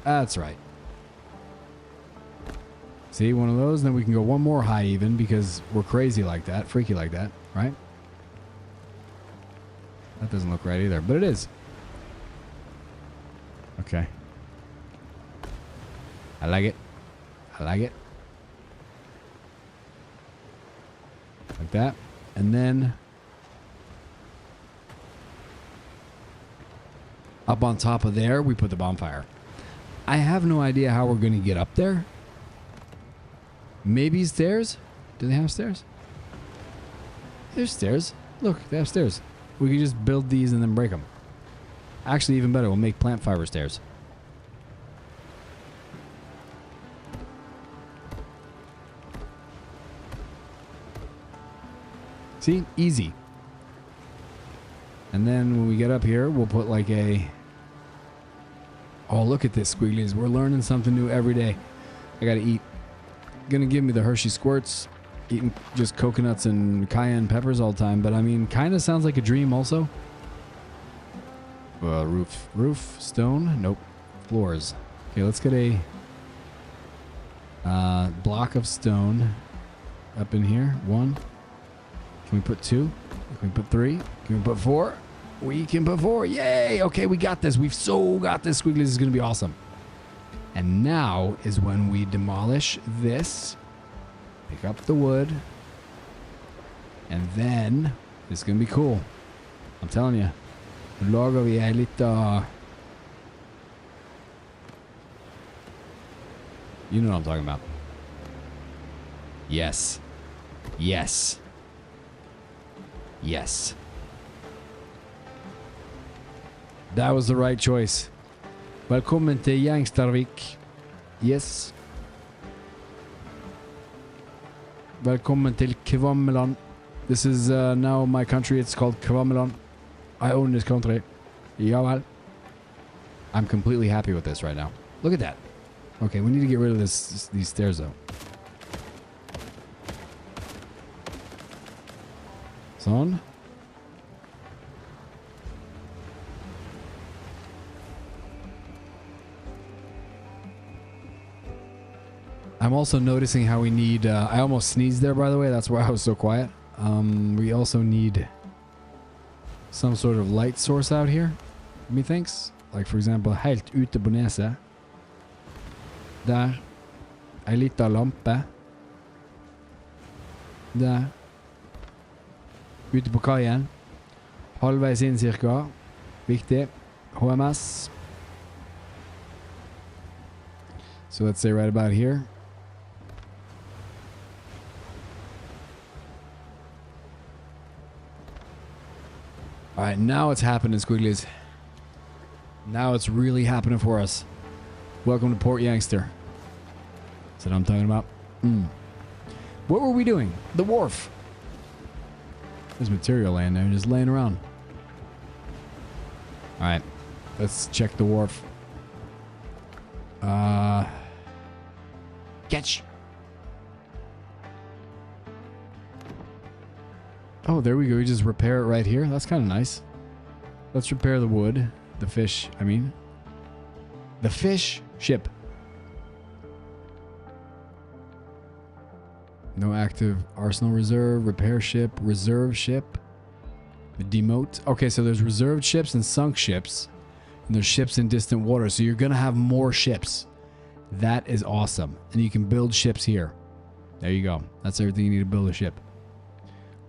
That's right. See, one of those, then we can go one more high even because we're crazy like that, freaky like that, right? That doesn't look right either, but it is. Okay. I like it. I like it. Like that. And then up on top of there, we put the bonfire. I have no idea how we're going to get up there. Maybe stairs? Do they have stairs? There's stairs. Look, they have stairs. We can just build these and then break them. Actually, even better, we'll make plant fiber stairs. See? Easy. And then when we get up here, we'll put like a... Oh, look at this, Squigglies. We're learning something new every day. I gotta eat. Gonna give me the Hershey squirts. Eating just coconuts and cayenne peppers all the time. But I mean, kind of sounds like a dream also. Roof, stone. Nope. Floors. Okay, let's get a block of stone up in here. 1. Can we put 2? Can we put 3? Can we put 4? We can put 4. Yay! Okay, we got this. We've so got this, Squigglies. This is going to be awesome. And now is when we demolish this. Pick up the wood. And then it's going to be cool. I'm telling you. Lager vi er litt You know what I'm talking about. Yes. Yes. Yes. That was the right choice. Velkommen til Gangstervik. Yes. Velkommen til Kvammeland. This is now my country. It's called Kvammeland. I own this country. Ja vel. I'm completely happy with this right now. Look at that. Okay, we need to get rid of these stairs though. Son. I'm also noticing how we need, I almost sneezed there, by the way. That's why I was so quiet. We also need some sort of light source out here, methinks. Like, for example, helt ute på neset. Der. En liten lampe. Der. Ute på kajen. Halvveis inn cirka. Viktig. HMS. So let's say right about here. Alright, now it's happening, Squigglies. Now it's really happening for us. Welcome to Port Youngster. That's what I'm talking about. What were we doing? The wharf. There's material laying there, just laying around. Alright, let's check the wharf. Catch. Oh, there we go. We just repair it right here. That's kind of nice. Let's repair the wood. The fish, I mean. The fish ship. No active arsenal reserve. Repair ship. Reserve ship. Demote. Okay, so there's reserved ships and sunk ships. And there's ships in distant water. So you're going to have more ships. That is awesome. And you can build ships here. There you go. That's everything you need to build a ship.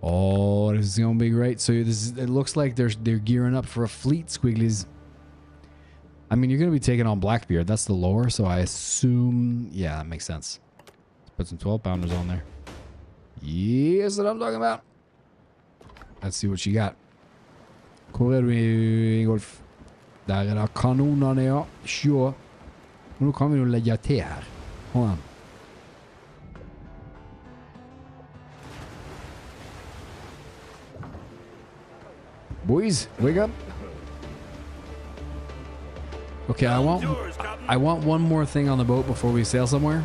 Oh, this is going to be great. So this is, it looks like they're gearing up for a fleet, Squigglies. I mean, you're going to be taking on Blackbeard. That's the lower, so I assume... Yeah, that makes sense. Let's put some 12-pounders on there. Yes, that's what I'm talking about. Let's see what you got. Hvor er du i golf? Der er det kanonene, ja. Sure. Nå kan vi jo legge til her. Hold on. Boys, wake up. Okay, I want one more thing on the boat before we sail somewhere.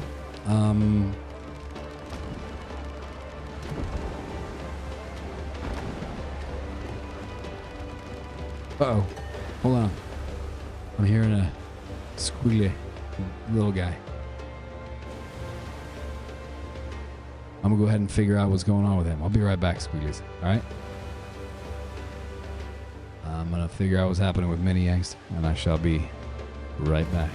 Uh-oh. Hold on. I'm hearing a squiggly little guy. I'm gonna go ahead and figure out what's going on with him. I'll be right back, squigglies. Alright? I'm gonna figure out what's happening with Mini Angst, and I shall be right back.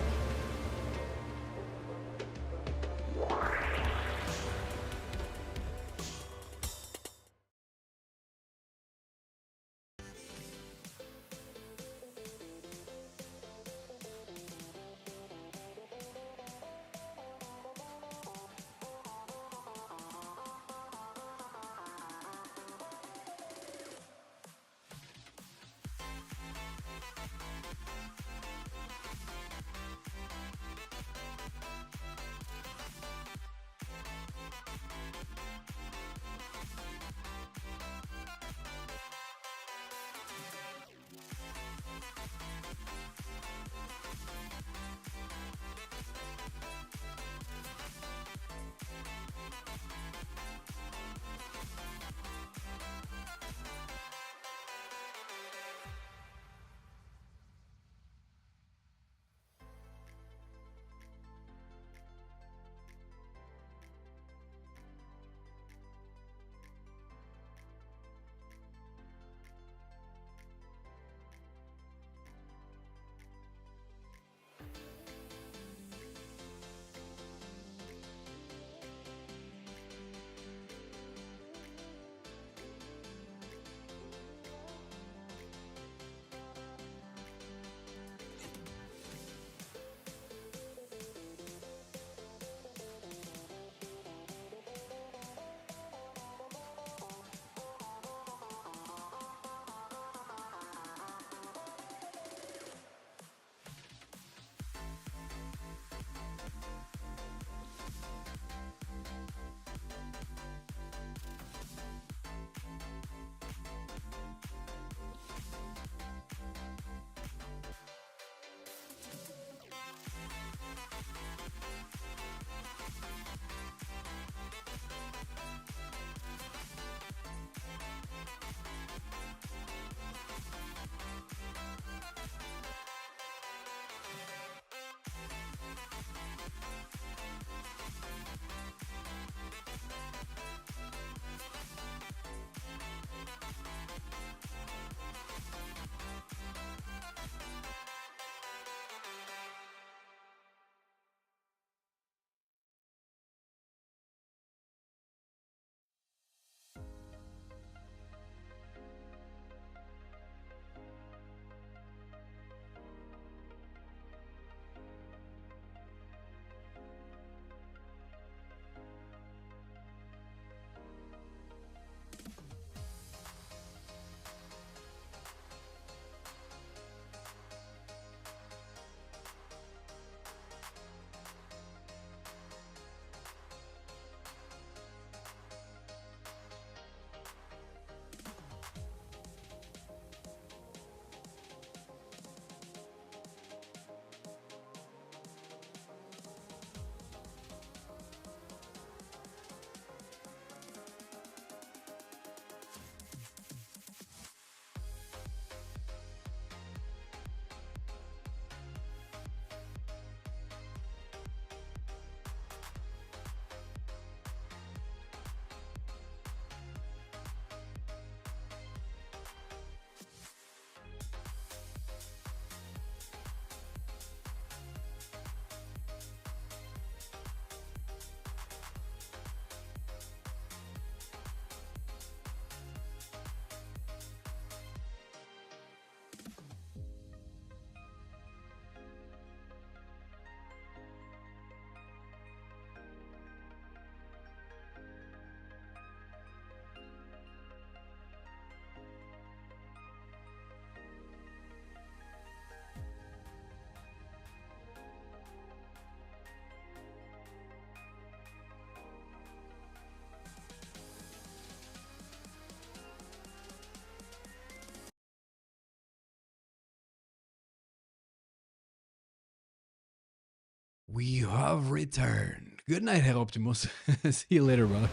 We have returned. Good night, Herr Optimus. See you later, brother.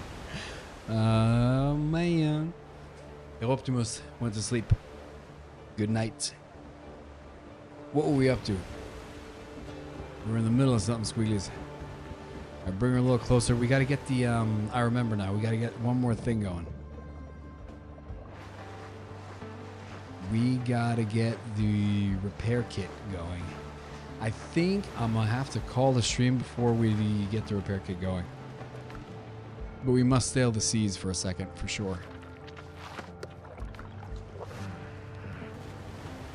Man. Herr Optimus went to sleep. Good night. What were we up to? We're in the middle of something, Squeaglies. I bring her a little closer. We gotta get the, I remember now. We gotta get one more thing going. We gotta get the repair kit going. I think I'm gonna have to call the stream before we get the repair kit going. But we must sail the seas for a second, for sure.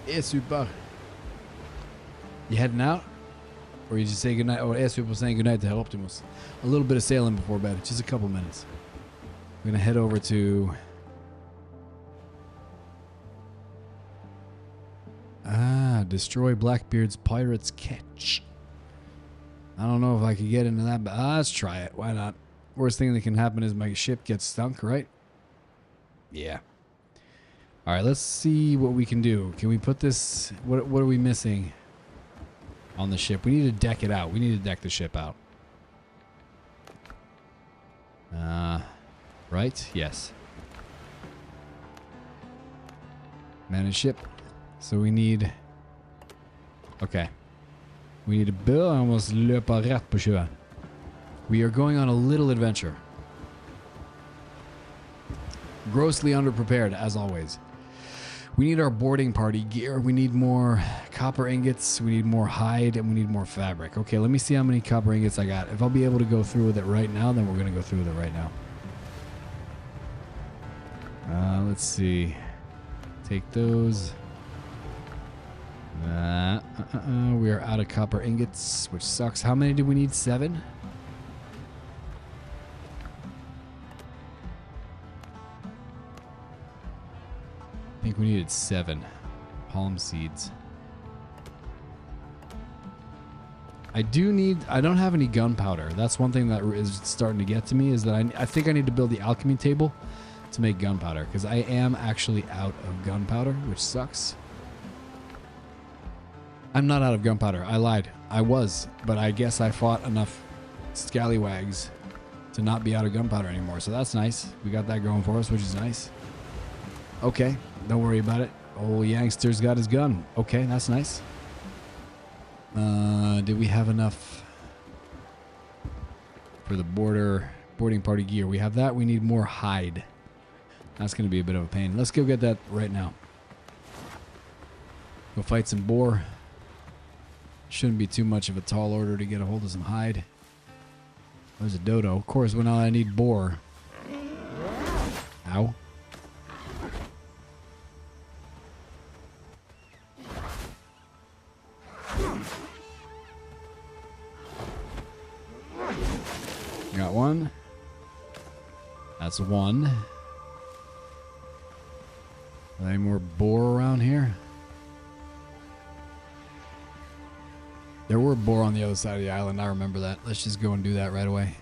Eh, super. You heading out? Or you just say goodnight? Oh, super saying goodnight to Herr Optimus. A little bit of sailing before bed, just a couple minutes. We're gonna head over to... destroy Blackbeard's pirate's catch. I don't know if I could get into that, but let's try it. Why not? Worst thing that can happen is my ship gets stunk, right? Yeah. All right, let's see what we can do. Can we put this... What are we missing on the ship? We need to deck it out. We need to deck the ship out. Right? Yes. Manage ship. So we need... Okay. We need to build almost løpe rett på sjøen. We are going on a little adventure. Grossly underprepared, as always. We need our boarding party gear. We need more copper ingots. We need more hide, and we need more fabric. Okay, let me see how many copper ingots I got. If I'll be able to go through with it right now, then we're going to go through with it right now. Let's see. Take those. We are out of copper ingots, which sucks. How many do we need? 7? I think we needed 7 palm seeds. I don't have any gunpowder. That's one thing that is starting to get to me, is that I think I need to build the alchemy table to make gunpowder, because I am actually out of gunpowder, which sucks. I'm not out of gunpowder. I lied. I was, but I guess I fought enough scallywags to not be out of gunpowder anymore. So that's nice. We got that going for us, which is nice. Okay, don't worry about it. Old Youngster's got his gun. Okay, that's nice. Did we have enough for the boarding party gear? We have that. We need more hide. That's going to be a bit of a pain. Let's go get that right now. Go fight some boar. Shouldn't be too much of a tall order to get a hold of some hide. There's a dodo. Of course, when I need boar. Ow. Got one. That's one. Are there any more boar around here? There were boar on the other side of the island. I remember that. Let's just go and do that right away.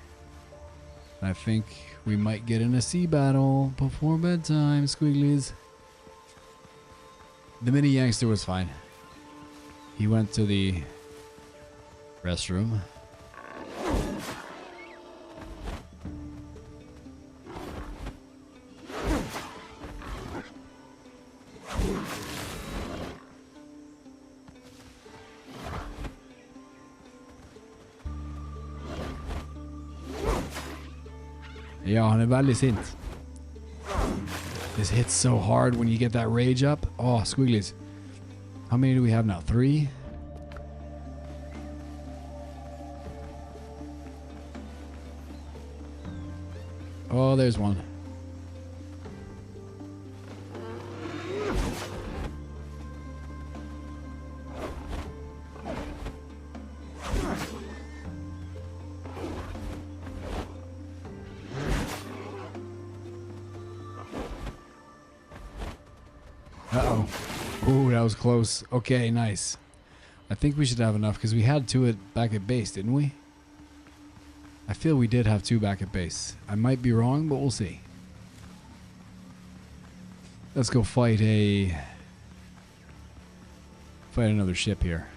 I think we might get in a sea battle before bedtime, Squigglies. The mini youngster was fine. He went to the restroom. Ja, han är väldigt sint. This hits so hard when you get that rage up. Oh, Squigglies. How many do we have now? 3? Oh, there's one. Uh-oh. Ooh, that was close. Okay, nice. I think we should have enough because we had 2 back at base, didn't we? I feel we did have 2 back at base. I might be wrong, but we'll see. Let's go fight another ship here.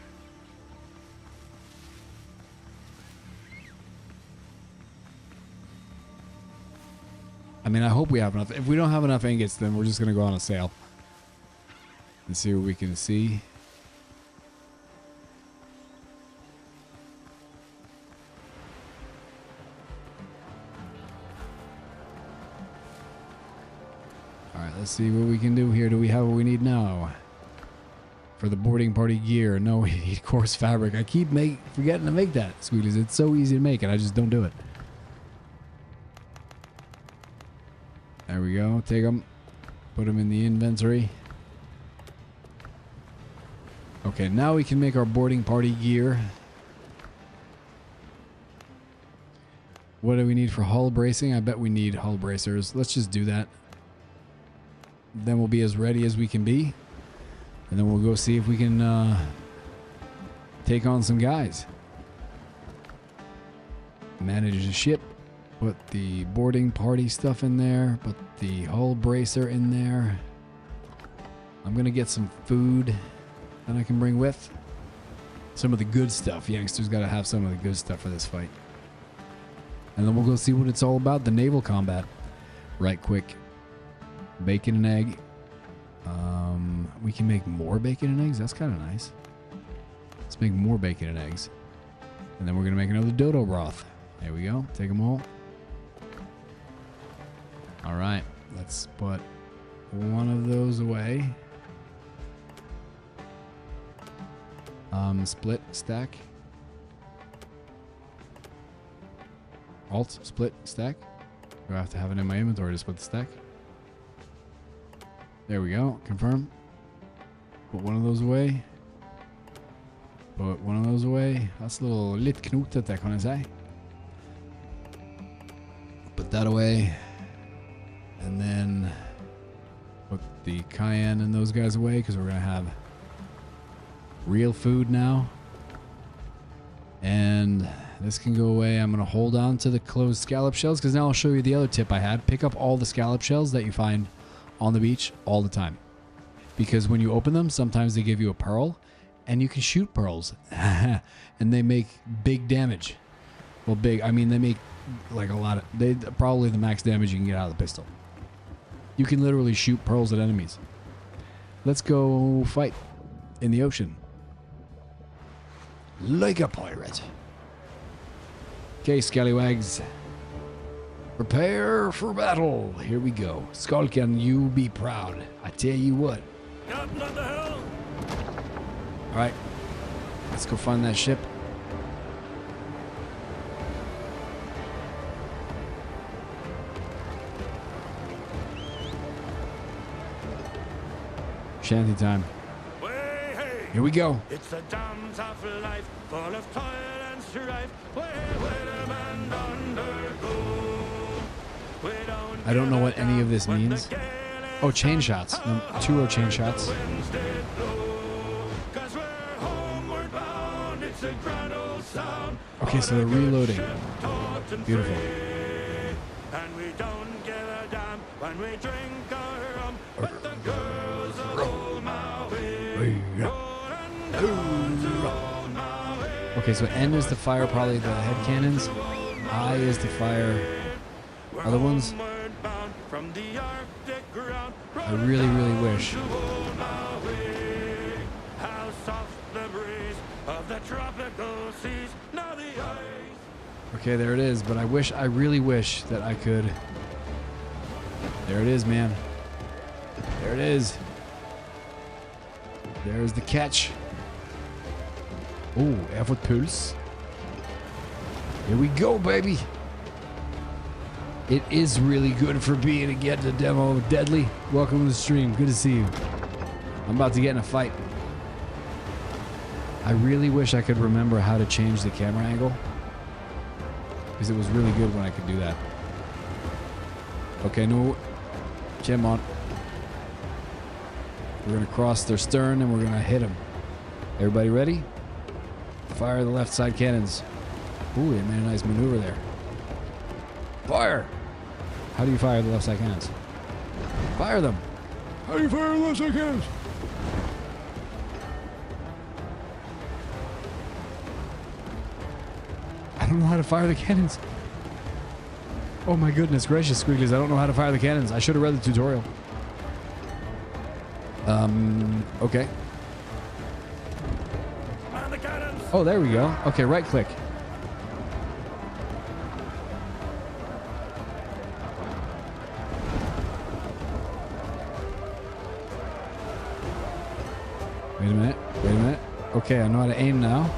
mean, I hope we have enough. If we don't have enough ingots, then we're just going to go on a sail and see what we can see. All right, let's see what we can do here. Do we have what we need now? For the boarding party gear. No, we need coarse fabric. I keep forgetting to make that, Squealies. It's so easy to make, and I just don't do it. There we go. Take them. Put them in the inventory. Okay, now we can make our boarding party gear. What do we need for hull bracing? I bet we need hull bracers. Let's just do that. Then we'll be as ready as we can be. And then we'll go see if we can take on some guys. Manage the ship. Put the boarding party stuff in there. Put the hull bracer in there. I'm going to get some food that I can bring with. Some of the good stuff. Youngsters got to have some of the good stuff for this fight. And then we'll go see what it's all about. The naval combat. Right quick. Bacon and egg. We can make more bacon and eggs. That's kind of nice. Let's make more bacon and eggs. And then we're going to make another dodo broth. There we go. Take them all. All right. Let's put one of those away. Split, stack. Alt, split, stack. Do I have to have it in my inventory to split the stack? There we go. Confirm. Put one of those away. Put one of those away. That's a little litt knotete, kan jeg si. Put that away. And then put the cayenne and those guys away because we're going to have real food now. And this can go away. I'm going to hold on to the closed scallop shells because now I'll show you the other tip I had. Pick up all the scallop shells that you find on the beach all the time. Because when you open them, sometimes they give you a pearl and you can shoot pearls and they make big damage. Well, big, I mean, they make like a lot of, probably the max damage you can get out of the pistol. You can literally shoot pearls at enemies. Let's go fight in the ocean. Like a pirate. Okay, scallywags. Prepare for battle. Here we go. Skulkin, you be proud. I tell you what. Captain, what the hell? All right. Let's go find that ship. Shanty time. Way, hey. Here we go. It's a damn tough life, full of toil and strife. Where the man undergo. I don't know what any of this means. Oh, chain shots. No, 2 are chain shots. Okay, so they're reloading. Beautiful. And we don't give a damn when we drink our rum, but the girls of old Maui. Okay, so N is to fire probably the head cannons. I is to fire other ones. I really, really wish. Okay, there it is, but I really wish that I could. There it is, man. There it is. There's the catch. Oh, effort pulse. Here we go, baby. It is really good for being again the demo of Deadly. Welcome to the stream. Good to see you. I'm about to get in a fight. I really wish I could remember how to change the camera angle, because it was really good when I could do that. Okay, no. Jam on. We're going to cross their stern and we're going to hit them. Everybody ready? Fire the left side cannons. Ooh, they made a nice maneuver there. Fire! How do you fire the left side cannons? Fire them! How do you fire the left side cannons? I don't know how to fire the cannons. Oh my goodness gracious, Squigglies. I don't know how to fire the cannons. I should have read the tutorial. Okay. Man the cannons! Oh, there we go. Okay, right click. Wait a minute. Wait a minute. Okay, I know how to aim now.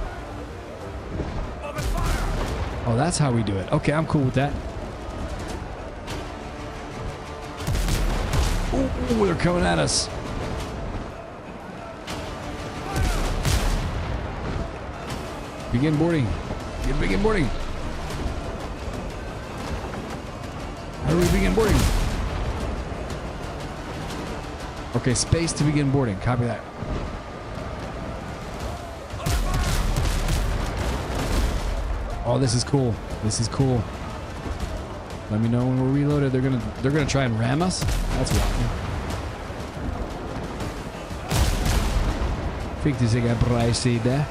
Open fire! Oh, that's how we do it. Okay, I'm cool with that. Ooh, they're coming at us. Begin boarding. Begin boarding. How do we begin boarding? Okay, space to begin boarding. Copy that. Oh, this is cool. This is cool. Let me know when we're reloaded. They're gonna try and ram us. That's wild. Fick du sig bra sida.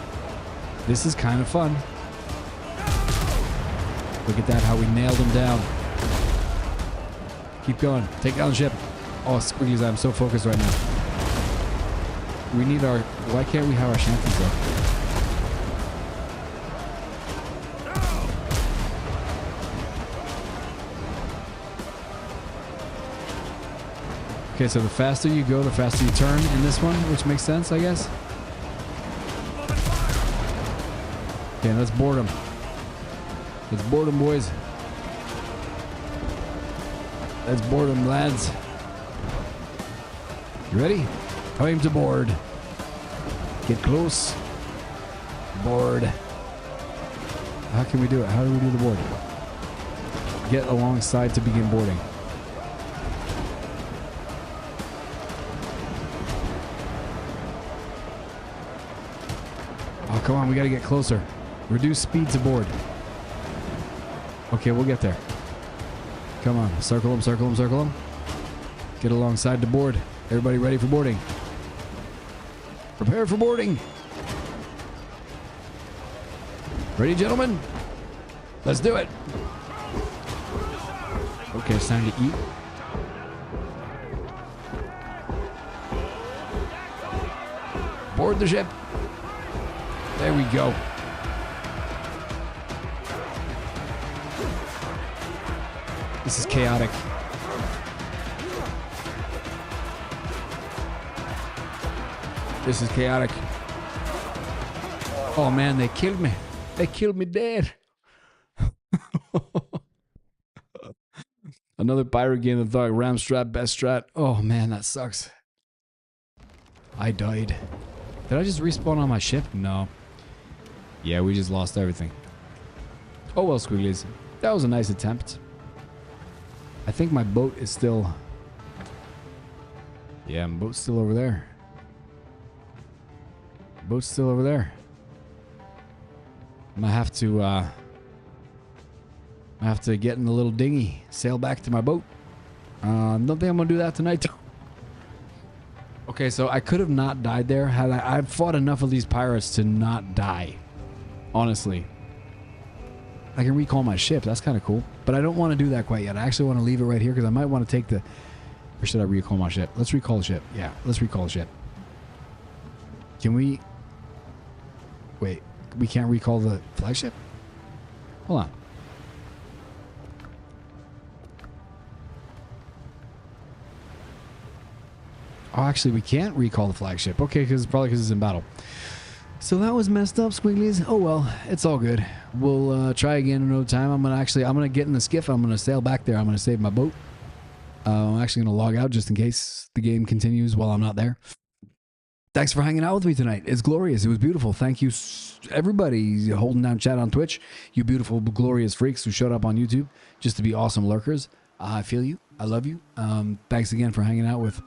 This is kind of fun. Look at that, how we nailed them down. Keep going. Take down the ship. Oh, Squigglies, I'm so focused right now. We need our... Why can't we have our shanties up? Okay, so the faster you go, the faster you turn in this one, which makes sense, I guess. Okay, let's board them. Let's board them, boys. Let's board them, lads. You ready? Time to board. Get close. Board. How can we do it? How do we do the board? Get alongside to begin boarding. Oh, come on. We got to get closer. Reduce speed to board. Okay, we'll get there. Come on. Circle them, circle them, circle them. Get alongside the board. Everybody ready for boarding. Prepare for boarding. Ready, gentlemen? Let's do it. Okay, it's time to eat. Board the ship. There we go. This is chaotic. This is chaotic. Oh man, they killed me. They killed me dead. Another pirate game that thought ram strat, best strat. Oh man, that sucks. I died. Did I just respawn on my ship? No. Yeah, we just lost everything. Oh well, Squigglies. That was a nice attempt. I think my boat is still... Yeah, my boat's still over there. Boat's still over there. I'm gonna have to get in the little dinghy, sail back to my boat. Don't think I'm gonna do that tonight though. Okay, so I could have not died there had I've fought enough of these pirates to not die. Honestly. I can recall my ship. That's kind of cool. But I don't want to do that quite yet. I actually want to leave it right here because I might want to take the... Or should I recall my ship? Let's recall the ship. Yeah, let's recall the ship. Can we... Wait, we can't recall the flagship? Hold on. Oh, actually, we can't recall the flagship. Okay, because probably because it's in battle. So that was messed up, Squigglies. Oh well, it's all good. We'll try again in no time. I'm gonna get in the skiff. I'm gonna sail back there. I'm gonna save my boat. I'm actually gonna log out just in case the game continues while I'm not there. Thanks for hanging out with me tonight. It's glorious. It was beautiful. Thank you, everybody holding down chat on Twitch. You beautiful, glorious freaks who showed up on YouTube just to be awesome lurkers. I feel you. I love you. Thanks again for hanging out with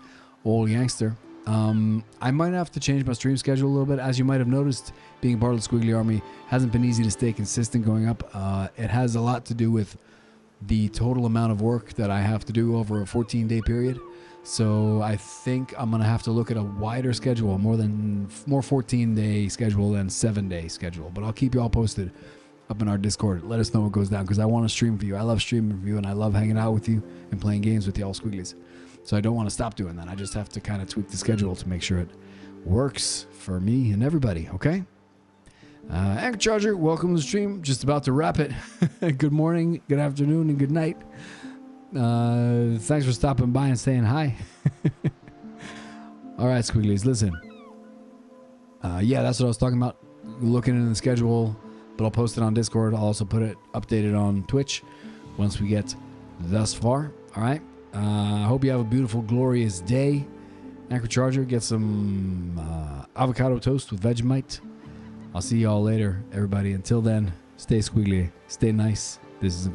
old Youngster. I might have to change my stream schedule a little bit. As you might have noticed, being part of the Squiggly Army hasn't been easy to stay consistent going up. It has a lot to do with the total amount of work that I have to do over a 14-day period. So I think I'm gonna have to look at a wider schedule, more 14-day schedule than 7-day schedule. But I'll keep you all posted up in our Discord. Let us know what goes down because I want to stream for you. I love streaming for you, and I love hanging out with you and playing games with y'all squigglies. So I don't want to stop doing that. I just have to kind of tweak the schedule to make sure it works for me and everybody, okay? Anchor Charger, welcome to the stream. Just about to wrap it. Good morning, good afternoon, and good night. Thanks for stopping by and saying hi. All right, squigglies, listen. Yeah, that's what I was talking about. Looking into the schedule, but I'll post it on Discord. I'll also put it updated on Twitch once we get thus far. All right. I hope you have a beautiful, glorious day. Anchor Charger, get some avocado toast with Vegemite. I'll see y'all later, everybody. Until then, stay squiggly, stay nice. This is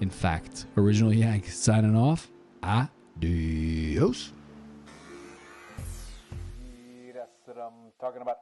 in fact, Original Yank signing off. Adios. That's what I'm talking about.